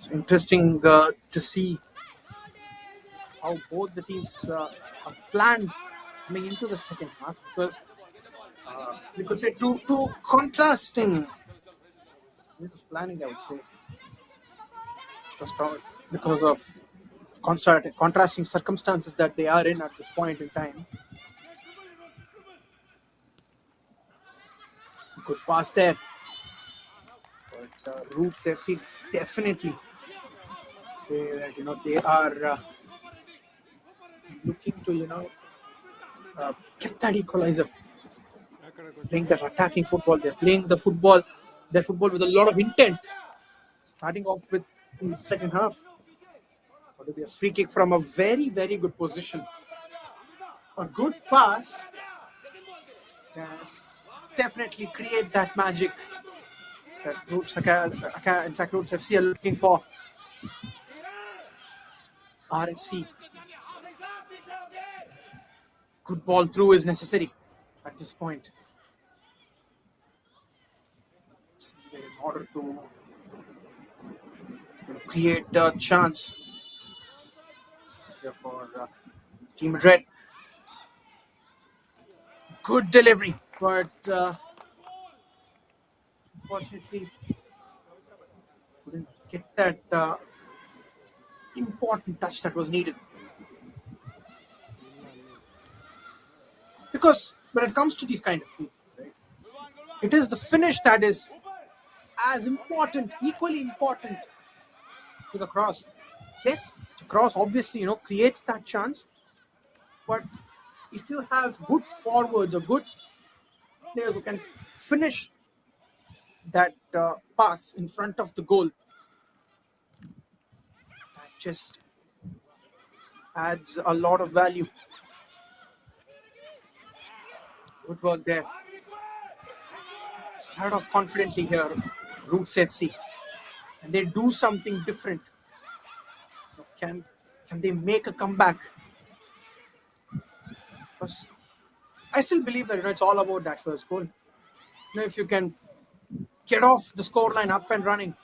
So interesting to see how both the teams have planned coming into the second half, because we could say two contrasting. This is planning, I would say, because of contrasting circumstances that they are in at this point in time. Good pass there. But Roots FC definitely say that they are looking to get that equalizer. Playing that attacking football, they're playing their football with a lot of intent. Starting off with in the second half. It will be a free kick from a very, very good position. A good pass can definitely create that magic that Roots FC are looking for. RFC. Good ball through is necessary at this point. In order to create a chance for Team Red. Good delivery, but unfortunately couldn't get that important touch that was needed. Because when it comes to these kind of fields, right, it is the finish that is as important, equally important to the cross. Yes, the cross obviously creates that chance, but if you have good forwards or good players who can finish that pass in front of the goal, that just adds a lot of value. Good work there. Start off confidently here, Roots FC, and they do something different. Can they make a comeback? Because I still believe that it's all about that first goal. If you can get off the scoreline up and running,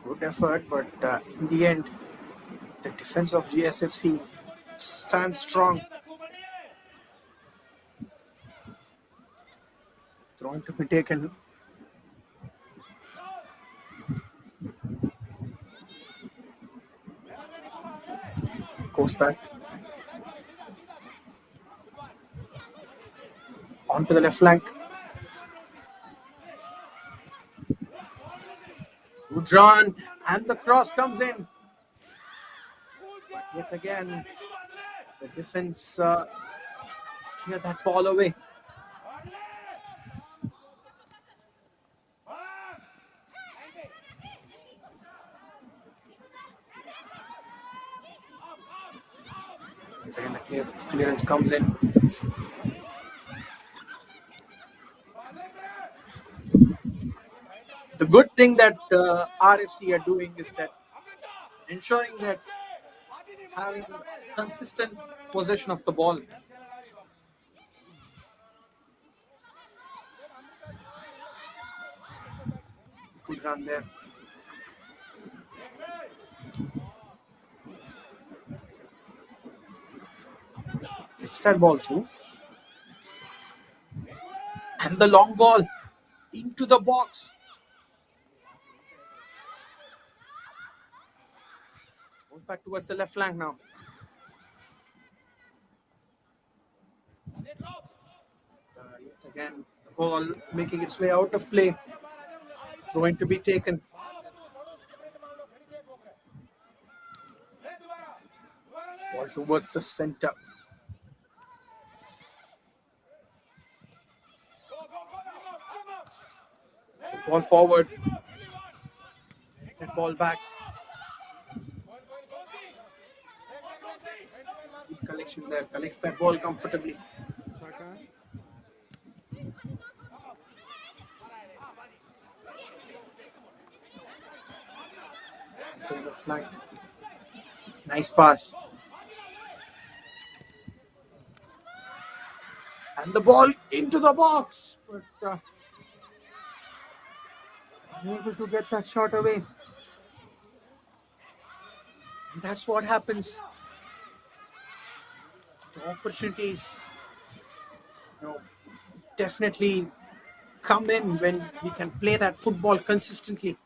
good effort, but in the end, the defense of GSFC stands strong. Thrown to be taken. Goes back. Onto the left flank. Good run, and the cross comes in. But yet again, the defense clear that ball away. Once again, the clearance comes in. The good thing that RFC are doing is that ensuring that having consistent possession of the ball. Good run there. Gets that ball too. And the long ball into the box. Goes back towards the left flank now. Yet again, the ball making its way out of play. Throwing to be taken. Ball towards the center. Ball forward. That ball back. Good collection there. Collects that ball comfortably. To the flank. Nice pass. And the ball into the box. But unable to get that shot away. And that's what happens. The opportunities, definitely come in when we can play that football consistently.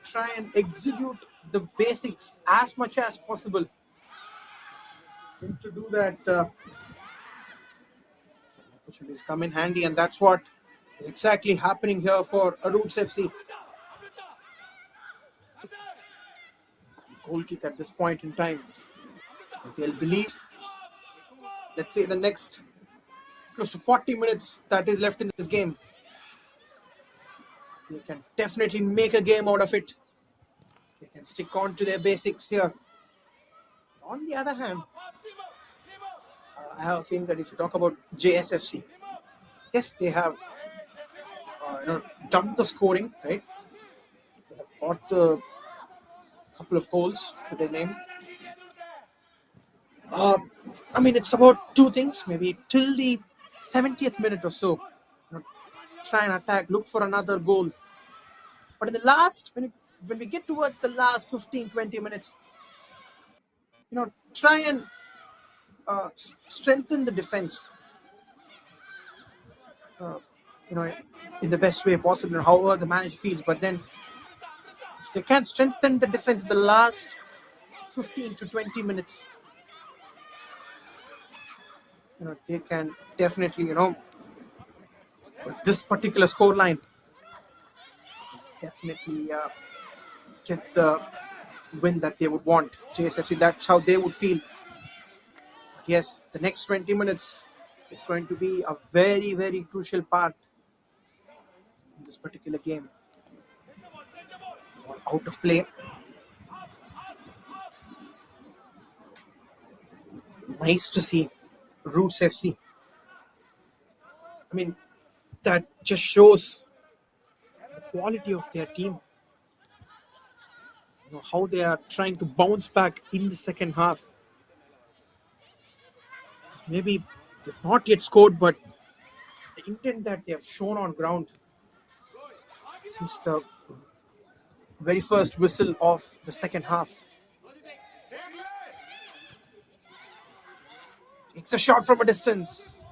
Try and execute the basics as much as possible. And to do that, opportunities come in handy, and that's what is exactly happening here for Roots FC. Goal kick at this point in time. They'll believe, let's say, the next close to 40 minutes that is left in this game. They can definitely make a game out of it. They can stick on to their basics here. On the other hand, I have a feeling that if you talk about JSFC, yes, they have dumped the scoring, right? They have got a couple of goals to their name. It's about two things, maybe till the 70th minute or so. Try and attack, look for another goal. But in the last, when we get towards the last 15-20 minutes, try and strengthen the defense. In the best way possible, however the manager feels. But then, if they can strengthen the defense the last 15 to 20 minutes, they can definitely, with this particular scoreline, definitely get the win that they would want. JSFC, that's how they would feel. But yes, the next 20 minutes is going to be a very, very crucial part in this particular game. Ball out of play. Nice to see Roots FC. That just shows the quality of their team. How they are trying to bounce back in the second half. Maybe they've not yet scored, but the intent that they have shown on ground since the very first whistle of the second half. It's a shot from a distance.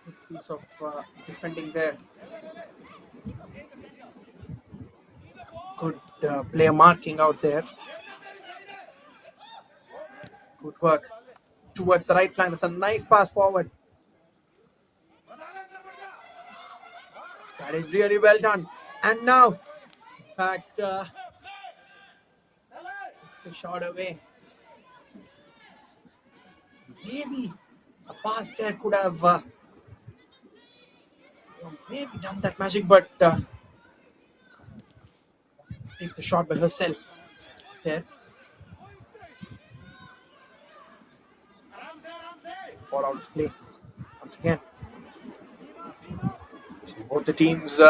Good piece of defending there. Good player marking out there. Good work towards the right flank. That's a nice pass forward. That is really well done. And now, in fact, it's the shot away. Maybe a pass there could have maybe done that magic, but take the shot by herself there. Ball out of play once again. So both the teams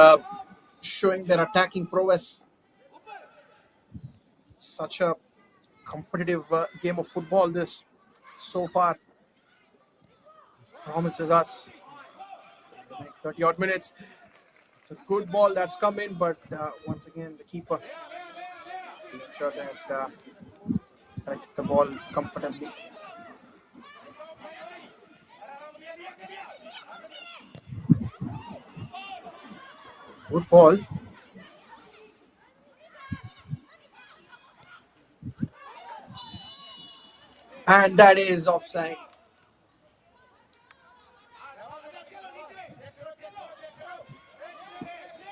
showing their attacking prowess. Such a competitive game of football this so far. Promises us 30 odd minutes. It's a good ball that's come in, but once again the keeper made sure that collected the ball comfortably. Good ball. And that is offside.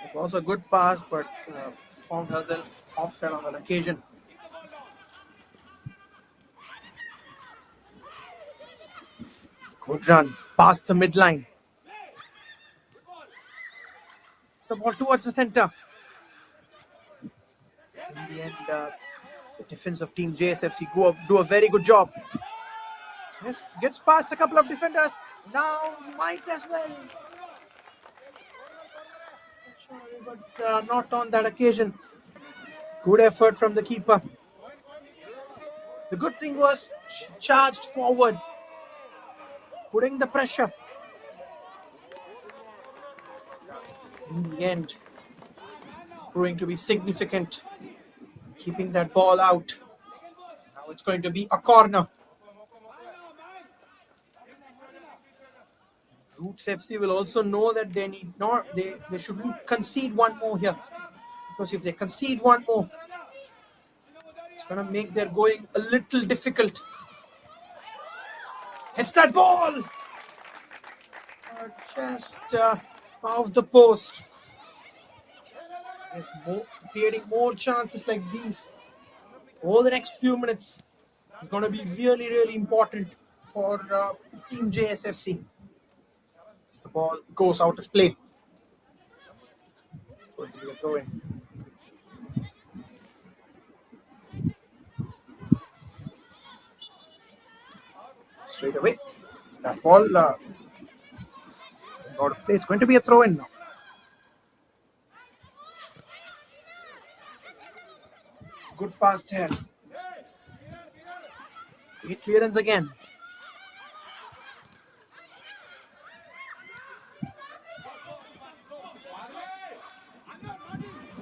It was a good pass, but found herself offside on that occasion. Good run past the midline. It's the ball towards the center. In the end, the defensive team JSFC do a very good job. Yes, gets past a couple of defenders. Now might as well. But not on that occasion. Good effort from the keeper. The good thing was she charged forward, putting the pressure. In the end, proving to be significant, keeping that ball out. Now it's going to be a corner. Roots FC will also know that they need not they shouldn't concede one more here, because if they concede one more, it's gonna make their going a little difficult. It's that ball just off the post. There's creating more chances like these over the next few minutes. It's going to be really, really important for Team JSFC. As the ball goes out of play. Going to be a throw-in. Straight away. That ball out of play. It's going to be a throw-in now. Good pass there. Great clearance again.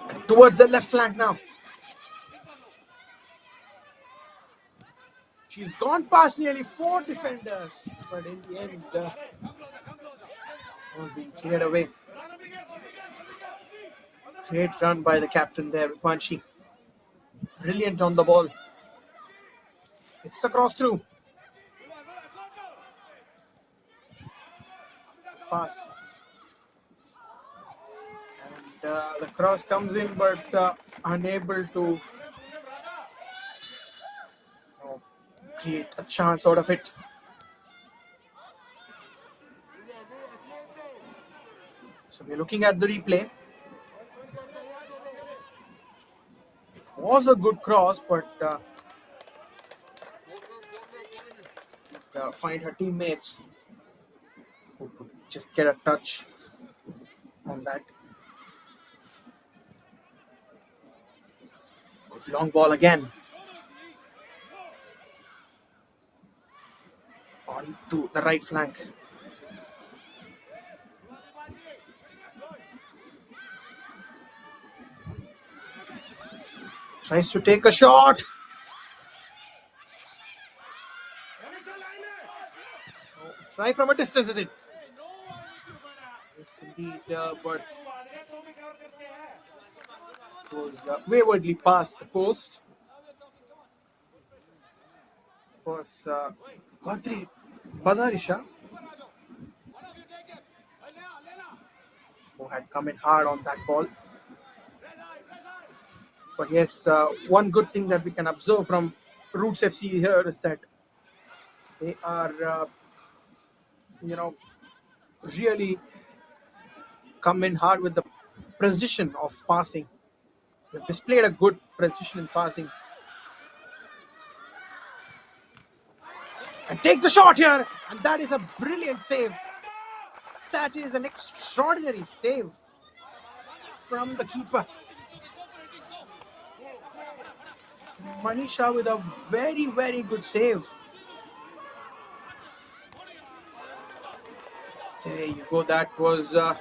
And towards the left flank now. She's gone past nearly 4 defenders, but in the end, all being cleared away. Great run by the captain there, Rupanshi. Brilliant on the ball. It's the cross through. Pass. And the cross comes in, but unable to create a chance out of it. So we're looking at the replay. It was a good cross, but find her teammates who could just get a touch on that. Good long ball again. On to the right flank. Tries to take a shot. Try from a distance, is it? Yes, indeed, but goes waywardly past the post. Of course, Badri Badarisha, who had come in hard on that ball. But yes, one good thing that we can observe from Roots FC here is that they are, really come in hard with the precision of passing. They've displayed a good precision in passing. And takes a shot here, and that is a brilliant save. That is an extraordinary save from the keeper. Manisha with a very, very good save. There you go. That was a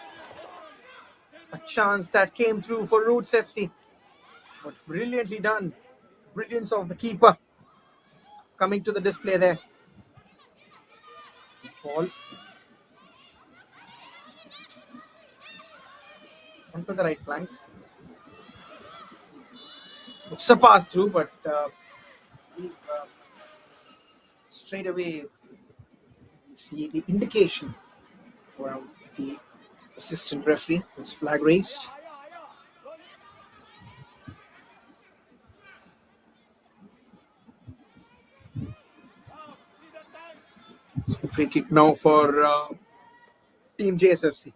chance that came through for Roots FC. But brilliantly done. Brilliance of the keeper coming to the display there. Ball onto the right flank. It's a pass through, but straight away we see the indication from the assistant referee. His flag raised. So free kick now for Team JSFC.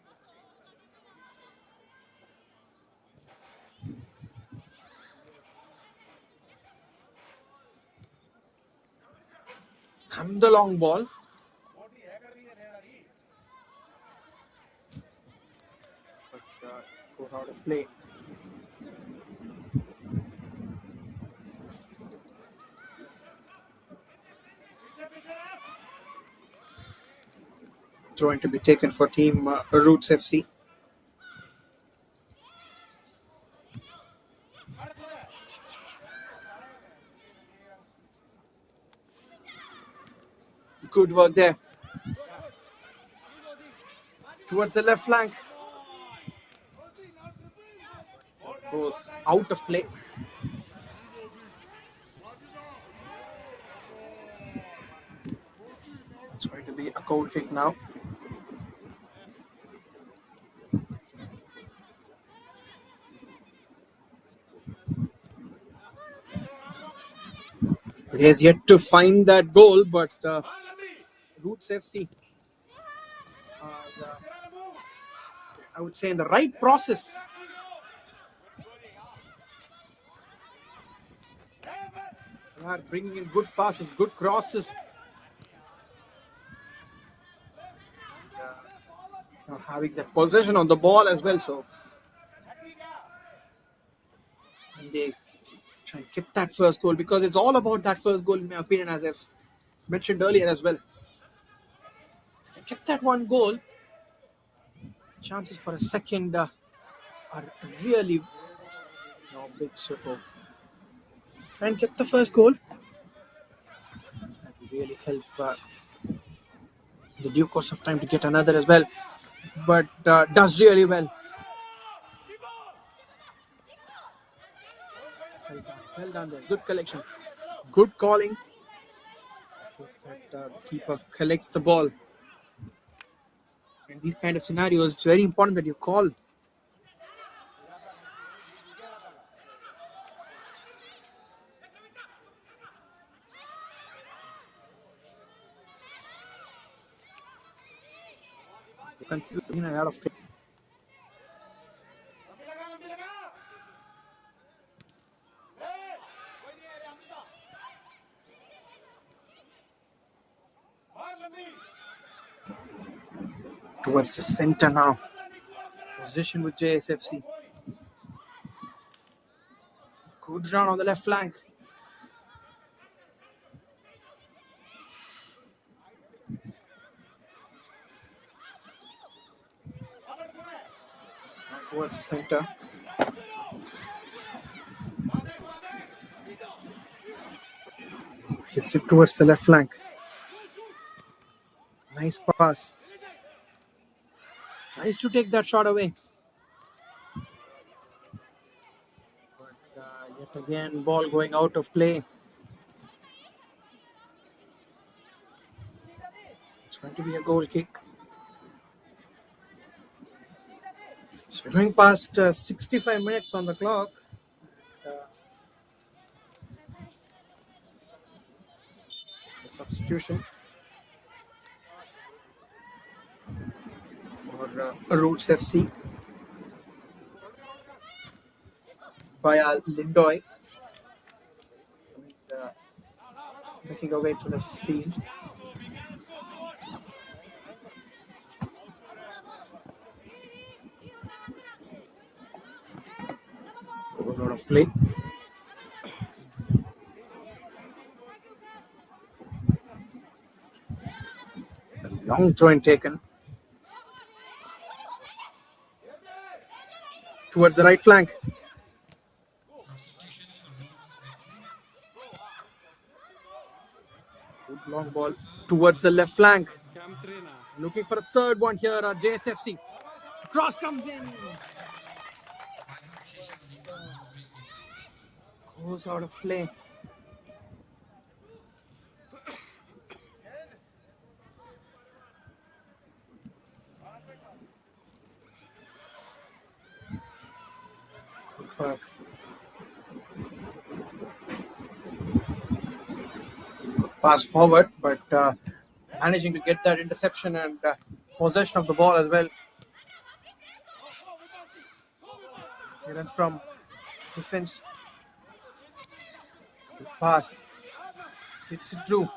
And the long ball. But goes out of play. Throw-in to be taken for Team Roots FC. Good work there. Towards the left flank. Goes out of play. It's going to be a goal kick now. He has yet to find that goal, but Roots FC are, I would say, in the right process. They are bringing in good passes, good crosses. Having that possession on the ball as well, so and they try and keep that first goal, because it's all about that first goal, in my opinion, as I've mentioned earlier as well. If they kept that one goal, chances for a second are really big. So try and get the first goal. That will really help the due course of time to get another as well. But does really well. Well done there. Good collection. Good calling. Shows that the keeper collects the ball. In these kind of scenarios, it's very important that you call. Confused in and out of play. Towards the center now. Position with JSFC. Good run on the left flank. Towards the center. Gets it towards the left flank. Nice pass. Tries to take that shot away. But yet again, ball going out of play. It's going to be a goal kick. So we're going past 65 minutes on the clock. It's a substitution for Roots FC by Lindoy, making our way to the field. A lot of play. Long throw in taken towards the right flank. Good long ball towards the left flank. Looking for a third one here at JSFC. Cross comes in. Goes out of play. Good work. Pass forward, but managing to get that interception and possession of the ball as well. Clearance from defense. Good pass. Gets it through.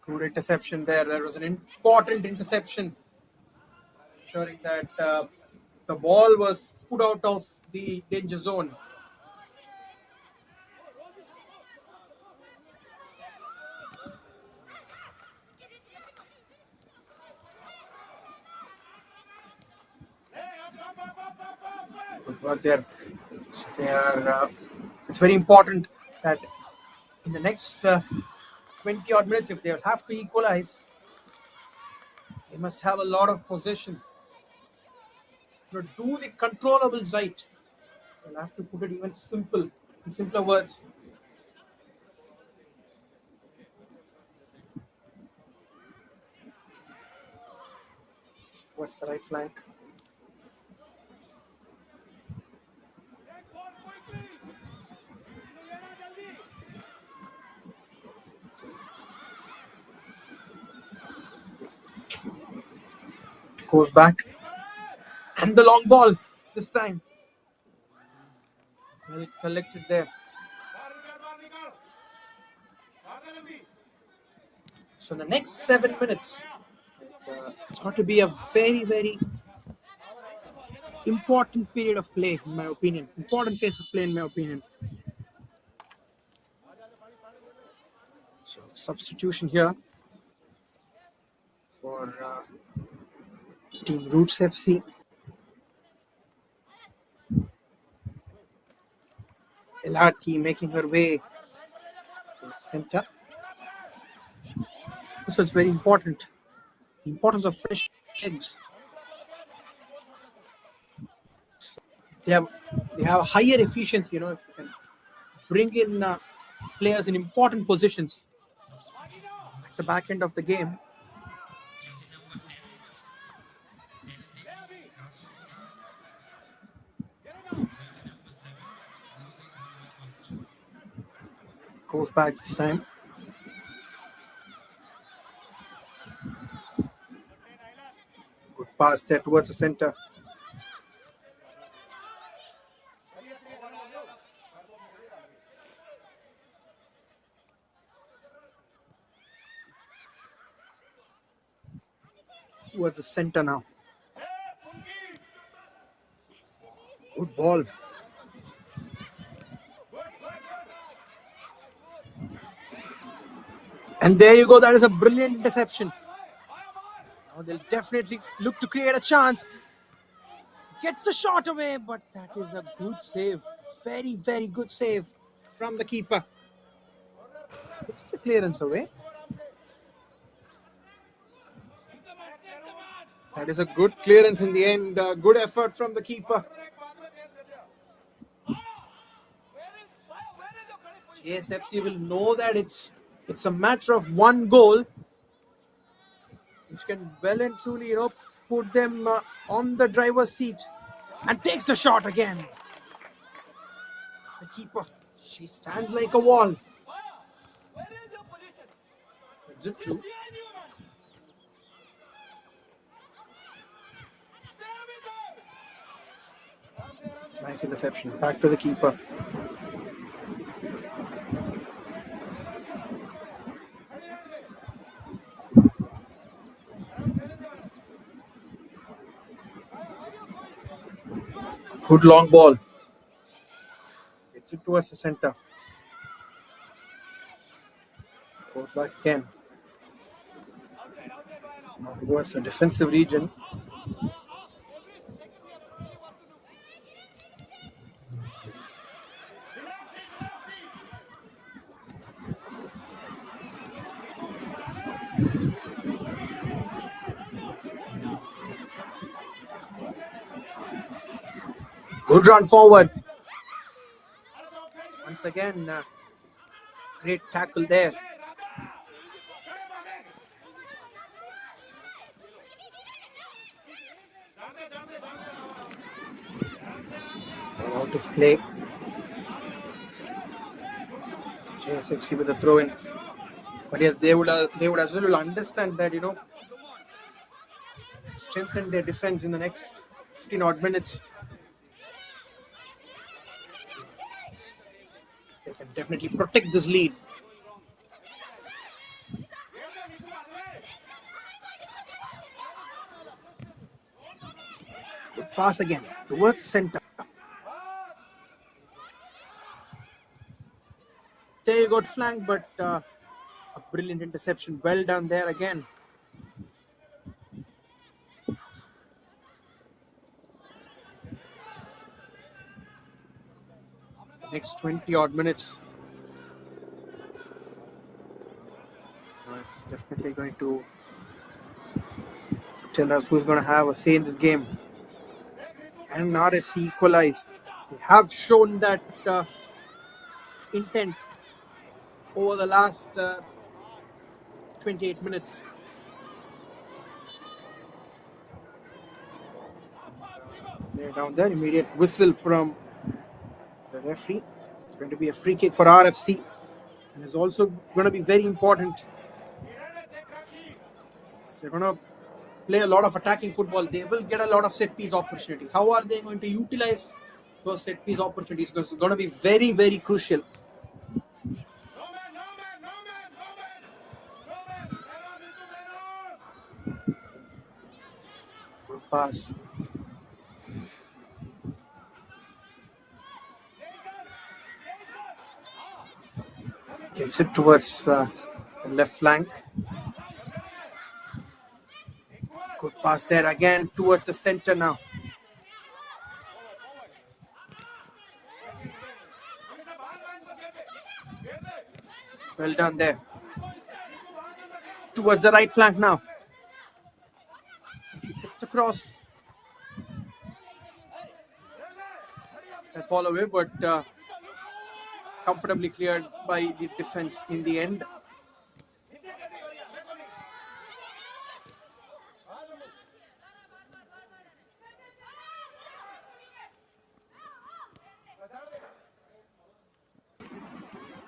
Good interception there. There was an important interception, ensuring that the ball was put out of the danger zone. Good work there. So they are. It's very important that in the next 20 odd minutes, if they have to equalize, they must have a lot of possession. Do the controllables right. I'll have to put it even simple, in simpler words. Towards the right flank. Goes back. And the long ball this time. Well collected there. So the next 7 minutes, it's got to be a very, very important period of play, in my opinion. Important phase of play, in my opinion. So substitution here for Team Roots FC. Eladki making her way to the center. So it's very important. The importance of fresh eggs. They have higher efficiency, if you can bring in players in important positions at the back end of the game. Goes back this time. Good pass there towards the center. Towards the center now. Good ball. And there you go. That is a brilliant interception. Now they'll definitely look to create a chance. Gets the shot away, but that is a good save. Very, very good save from the keeper. Puts the clearance away. That is a good clearance in the end. Good effort from the keeper. JSFC will know that it's a matter of one goal, which can well and truly, put them on the driver's seat. And takes the shot again. The keeper, she stands like a wall. That's it too. Nice interception. Back to the keeper. Good long ball. Gets it towards the center. Goes back again. Now towards the defensive region. Good run forward. Once again, great tackle there. Ball out of play. JSFC with a throw in. But yes, they would as well understand that, strengthen their defense in the next 15 odd minutes. They can definitely protect this lead. Good pass again towards center. There you got flanked, but a brilliant interception. Well done there again. The next 20 odd minutes. It's definitely going to tell us who's going to have a say in this game. Can RFC equalize? They have shown that intent over the last 28 minutes. They're down there. Immediate whistle from the referee. It's going to be a free kick for RFC. And it's also going to be very important. They're going to play a lot of attacking football. They will get a lot of set piece opportunities. How are they going to utilize those set piece opportunities? Because it's going to be very, very crucial. Good pass. Gets it towards the left flank. Good pass there again towards the center now. Well done there. Towards the right flank now. Gets across. Step all away, but comfortably cleared by the defense in the end.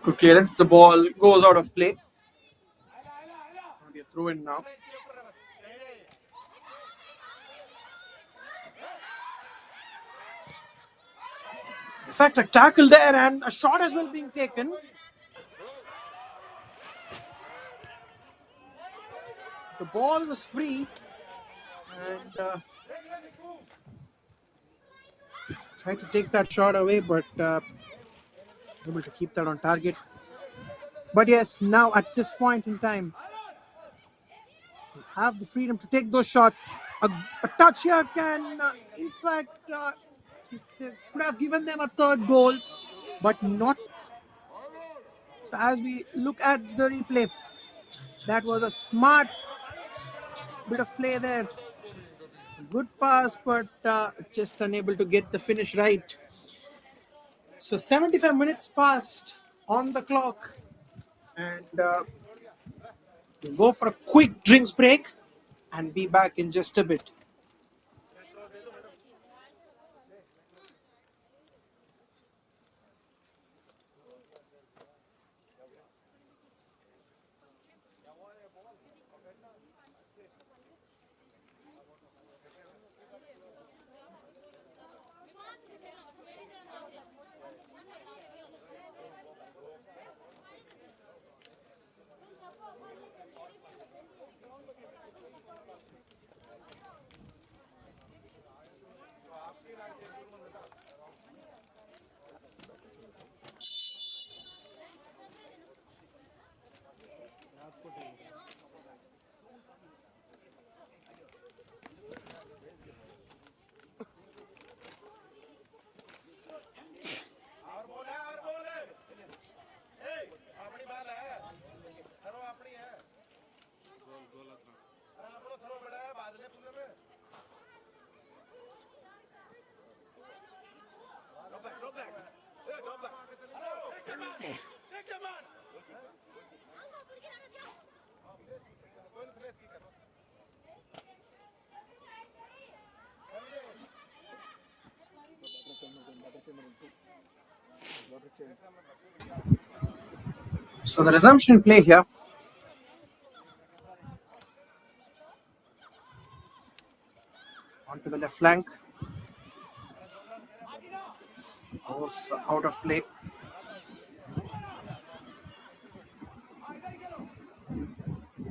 Good clearance. The ball goes out of play. Be a throw in now. In fact, a tackle there and a shot as well being taken. The ball was free and tried to take that shot away, but able to keep that on target. But yes, now at this point in time, they have the freedom to take those shots. A touch here can, in fact, they could have given them a third goal, but not. So as we look at the replay, that was a smart bit of play there. Good pass, but just unable to get the finish right. So 75 minutes passed on the clock, and we'll go for a quick drinks break and be back in just a bit. So the resumption play here. Onto the left flank. Goes out of play.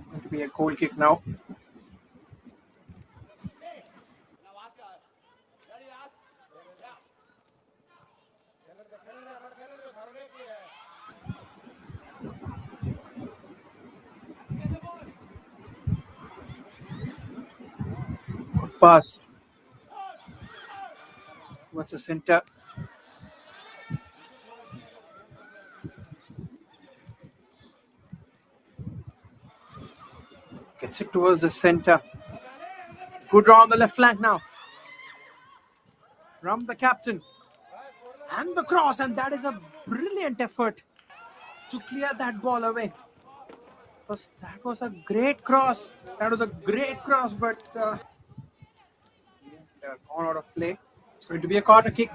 Going to be a goal kick now. Good pass towards the center. Gets it towards the center. Good draw on the left flank now. From the captain. And the cross, and that is a brilliant effort to clear that ball away. That was a great cross. That was a great cross, but gone out of play. It's going to be a corner kick.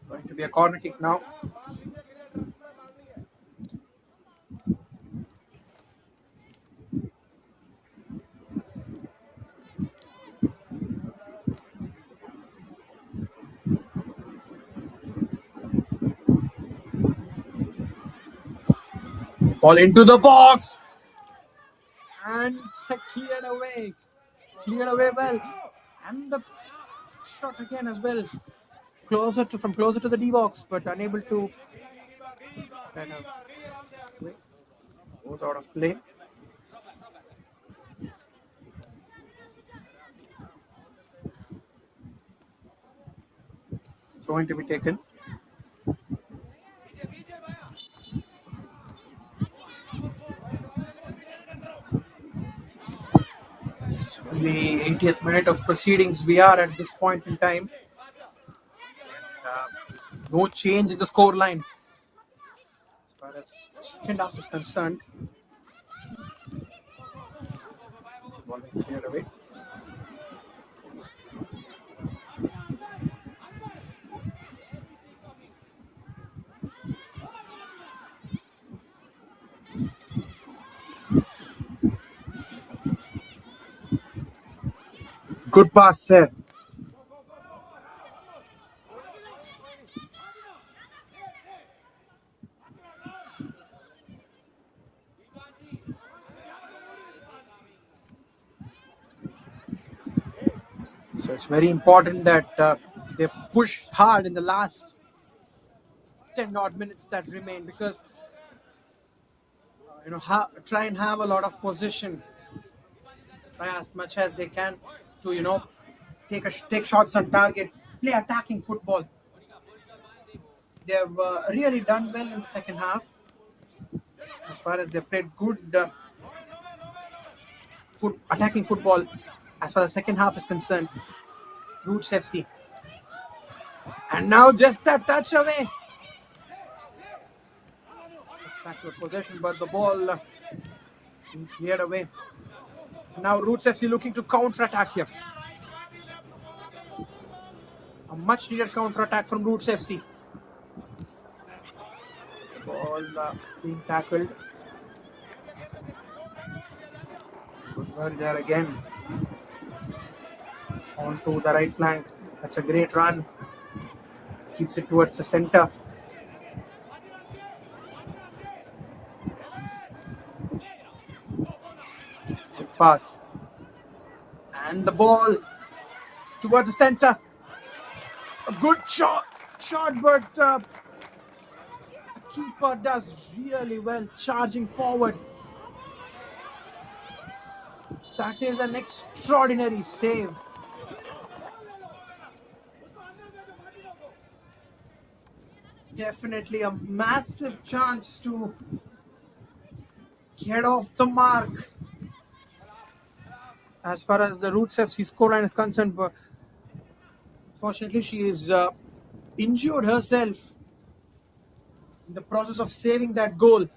Going to be a corner kick now. Ball into the box. And cleared away. Cleared away well. And the shot again as well. From closer to the D box, but unable to kind of goes out of play. It's going to be taken. In the 80th minute of proceedings, we are at this point in time. No change in the score line as far as second half is concerned. Ball being cleared away. Good pass there. So it's very important that they push hard in the last 10 odd minutes that remain, because try and have a lot of possession, try as much as they can to take shots on target, play attacking football. They have really done well in the second half as far as they've played good attacking football as far as the second half is concerned. Roots FC. And now just that touch away. It's back to a possession, but the ball being cleared away. Now Roots FC looking to counter-attack here. A much needed counter-attack from Roots FC. Ball being tackled. Good work there again. On to the right flank. That's a great run. Keeps it towards the center. Good pass. And the ball towards the center. A good shot, but the keeper does really well charging forward. That is an extraordinary save. Definitely a massive chance to get off the mark as far as the Roots FC scoreline is concerned. But fortunately, she is injured herself in the process of saving that goal.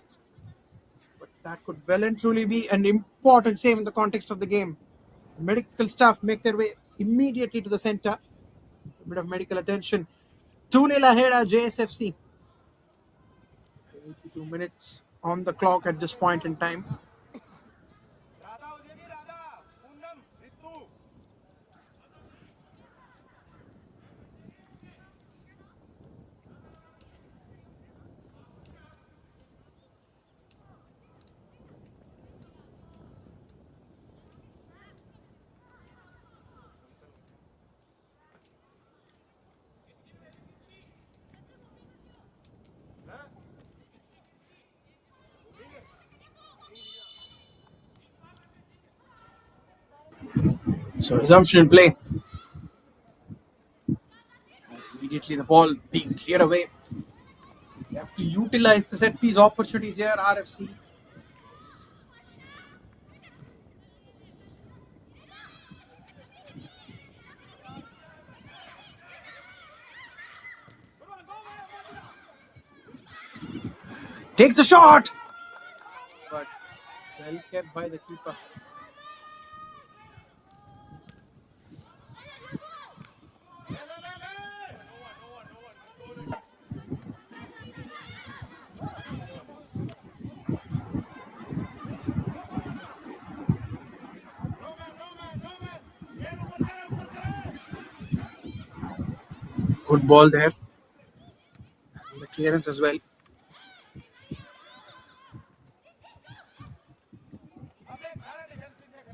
But that could well and truly be an important save in the context of the game. The medical staff make their way immediately to the center. A bit of medical attention. 2-0 ahead at JSFC. 82 minutes on the clock at this point in time. So resumption in play. Immediately the ball being cleared away. They have to utilize the set piece opportunities here, RFC. Takes a shot! But well kept by the keeper. Good ball there. And the clearance as well.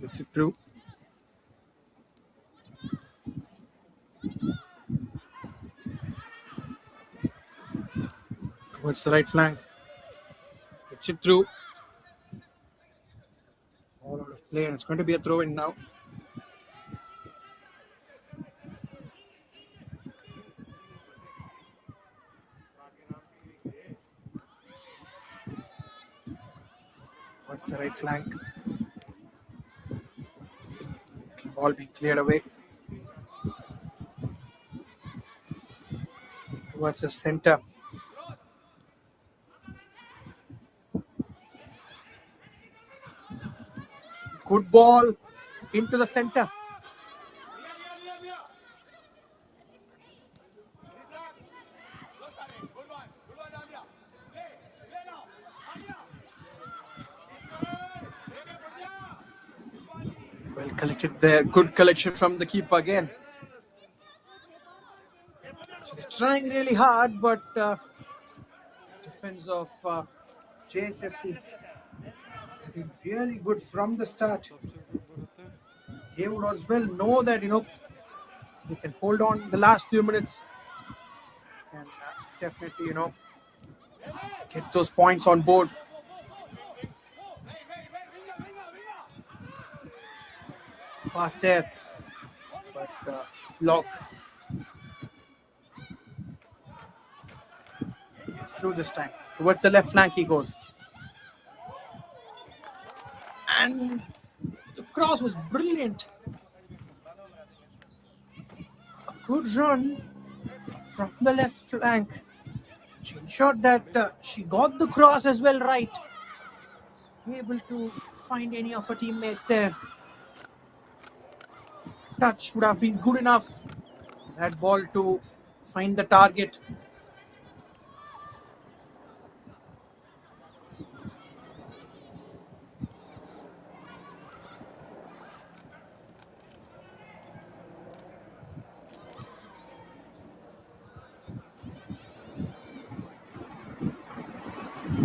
Gets it through. Towards the right flank. Gets it through. All out of play, and it's going to be a throw in now. Towards the right flank. Ball being cleared away. Towards the center. Good ball into the center. Well collected there. Good collection from the keeper again. So they're trying really hard, but defense of JSFC has been really good from the start. They would as well know that, they can hold on the last few minutes and definitely, get those points on board. Pass there, but lock. It's through this time. Towards the left flank he goes. And the cross was brilliant. A good run from the left flank. She ensured that she got the cross as well right. Able to find any of her teammates there. Touch would have been good enough for that ball to find the target.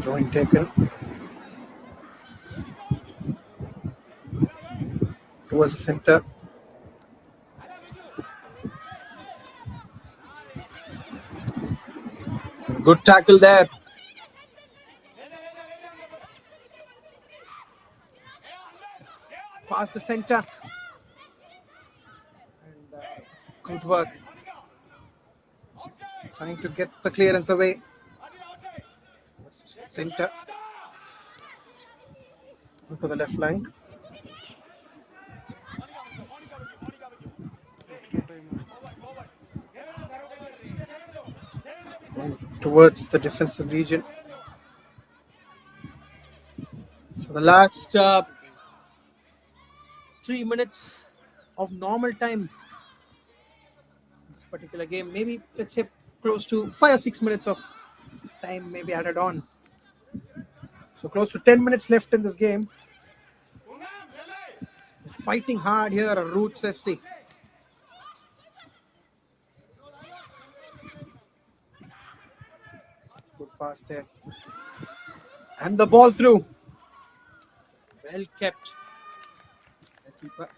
Throwing taken towards the center. Good tackle there. Past the center. And good work. Trying to get the clearance away. Center. To the left flank. Going towards the defensive region. So the last 3 minutes of normal time. This particular game, maybe let's say close to 5 or 6 minutes of time, maybe added on. So close to 10 minutes left in this game. Fighting hard here at Roots FC. Good pass there. And the ball through. Well kept. The keeper.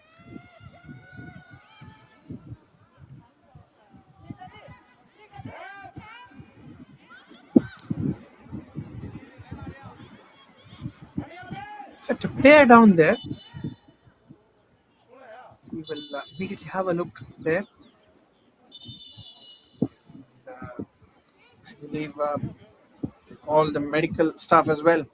Set a player down there. We will immediately have a look there. I believe all the medical staff as well.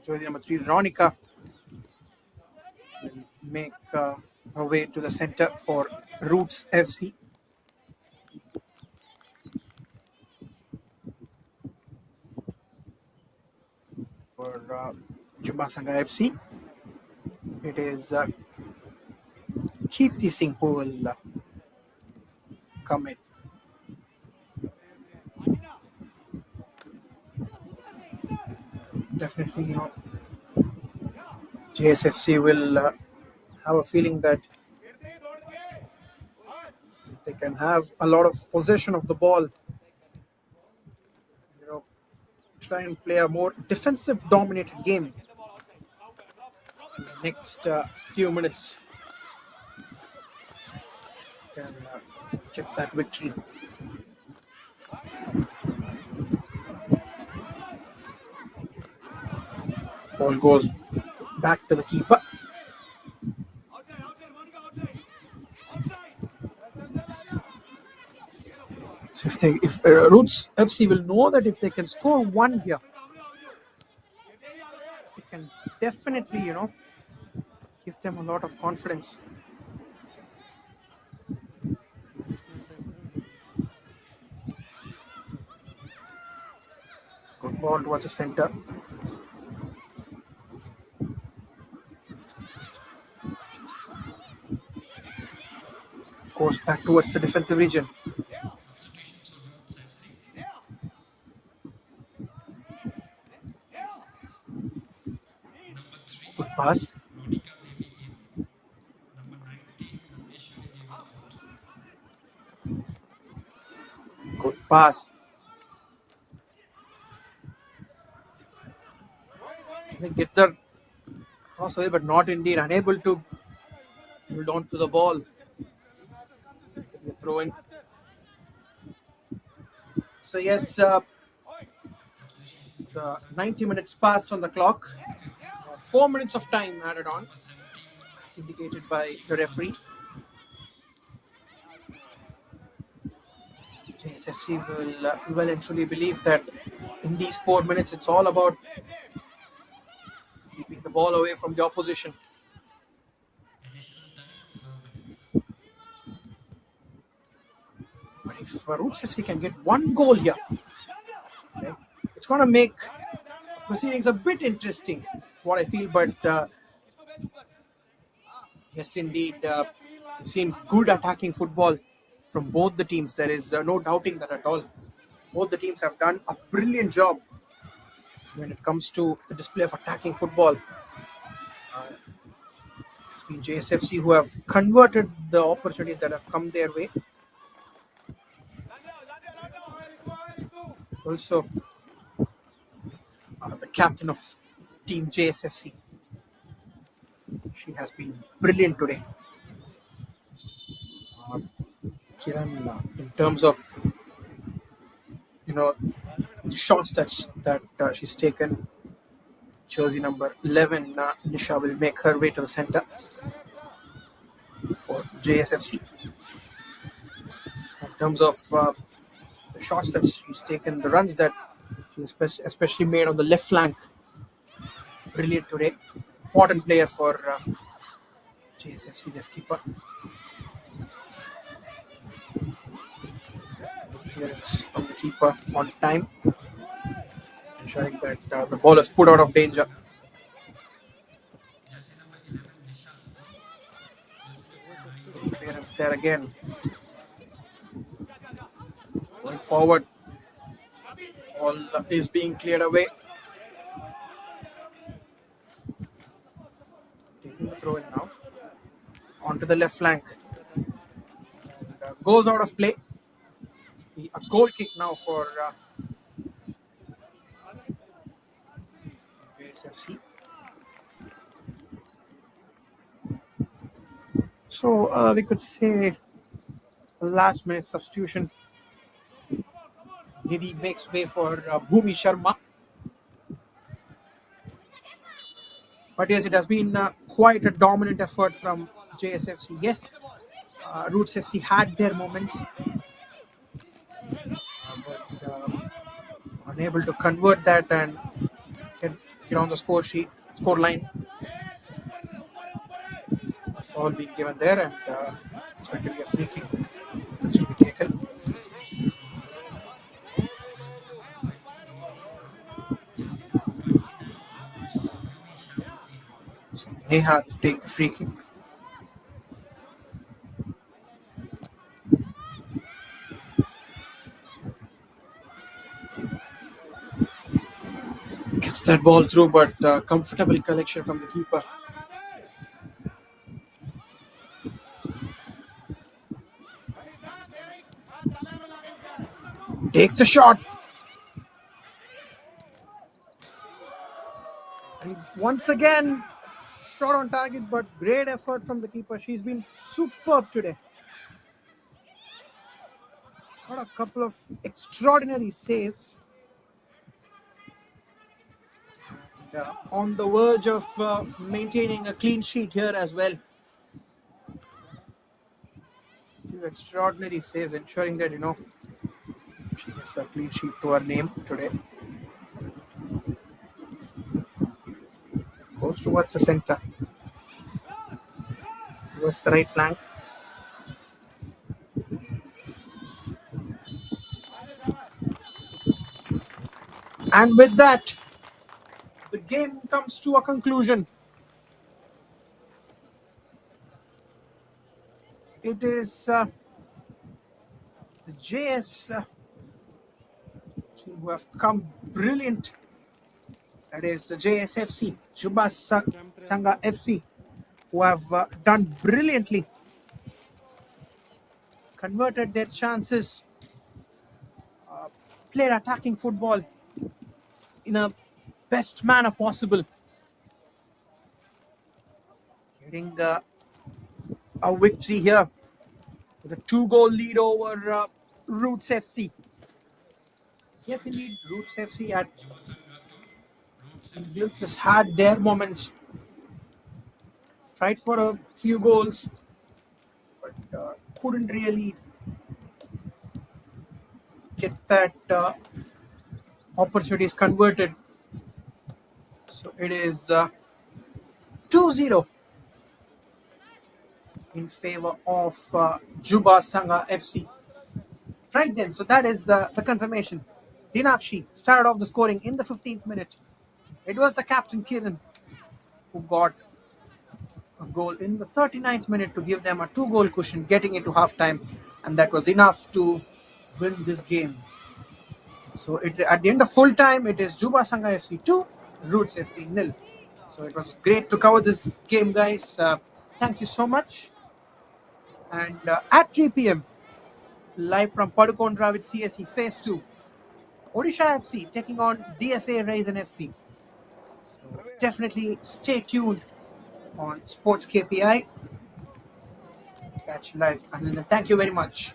Jersey number 3, Ronica, will make her way to the center for Roots FC. For Juba Sangha FC, it is Keerti Singh who will come in. Definitely, JSFC will have a feeling that if they can have a lot of possession of the ball, try and play a more defensive dominated game in the next few minutes, can get that victory. Ball goes back to the keeper. So if Roots FC will know that if they can score one here, it can definitely, give them a lot of confidence. Good ball towards the center. Goes back towards the defensive region. Good pass. Good pass. They get the cross away, but not indeed unable to hold on to the ball. Throw in. So yes, the 90 minutes passed on the clock. 4 minutes of time added on, as indicated by the referee. JSFC will well and truly believe that in these 4 minutes, it's all about keeping the ball away from the opposition. But if Roots FC can get one goal here, okay, it's going to make proceedings a bit interesting, what I feel. But yes, indeed, we've seen good attacking football from both the teams. There is no doubting that at all. Both the teams have done a brilliant job when it comes to the display of attacking football. It's been JSFC who have converted the opportunities that have come their way. Also, the captain of Team JSFC, she has been brilliant today. Kiran, in terms of the shots that she's taken, jersey number 11, Nisha will make her way to the center. for JSFC. In terms of the shots that she's taken, the runs that she especially made on the left flank, brilliant today. Important player for JSFC, this keeper. Clearance from the keeper on time, ensuring that the ball is put out of danger. Clearance there again. Going forward, all is being cleared away. Taking the throw in now. Onto the left flank. And, goes out of play. Be a goal kick now for JSFC. So we could say a last minute substitution. Nidhi makes way for Bhumi Sharma. But yes, it has been quite a dominant effort from JSFC. Yes, Roots FC had their moments, but unable to convert that and get on the score line. That's all being given there, and it's going to be a free kick that's to be taken. So Neha to take the free kick. Gets that ball through, but comfortable collection from the keeper. Takes the shot. And once again, shot on target, but great effort from the keeper. She's been superb today. Got a couple of extraordinary saves. And, on the verge of maintaining a clean sheet here as well. A few extraordinary saves, ensuring that, she gets a clean sheet to her name today. Goes towards the center. Towards the right flank. And with that, the game comes to a conclusion. It is the JS team who have come brilliant. That is the JSFC, Juba Sangha FC, who have done brilliantly. Converted their chances. Played attacking football in a best manner possible. Getting a victory here with a 2-goal lead over Roots FC. Yes, indeed, Roots FC just had their moments. Tried for a few goals, but couldn't really get that opportunities converted. So it is 2-0 in favor of Juba Sangha FC. Right then, so that is the confirmation. Dinakshi started off the scoring in the 15th minute. It was the captain Kiran who got a goal in the 39th minute to give them a 2-goal cushion, getting into halftime, and that was enough to win this game. So at the end of full time, it is Juba Sangha FC 2, Roots FC 0. So it was great to cover this game, guys. Thank you so much. And at 3 p.m, live from Padukondra with CSE Phase 2, Odisha FC taking on DFA Raisin FC. So definitely stay tuned on Sports KPI. Catch you live. And thank you very much.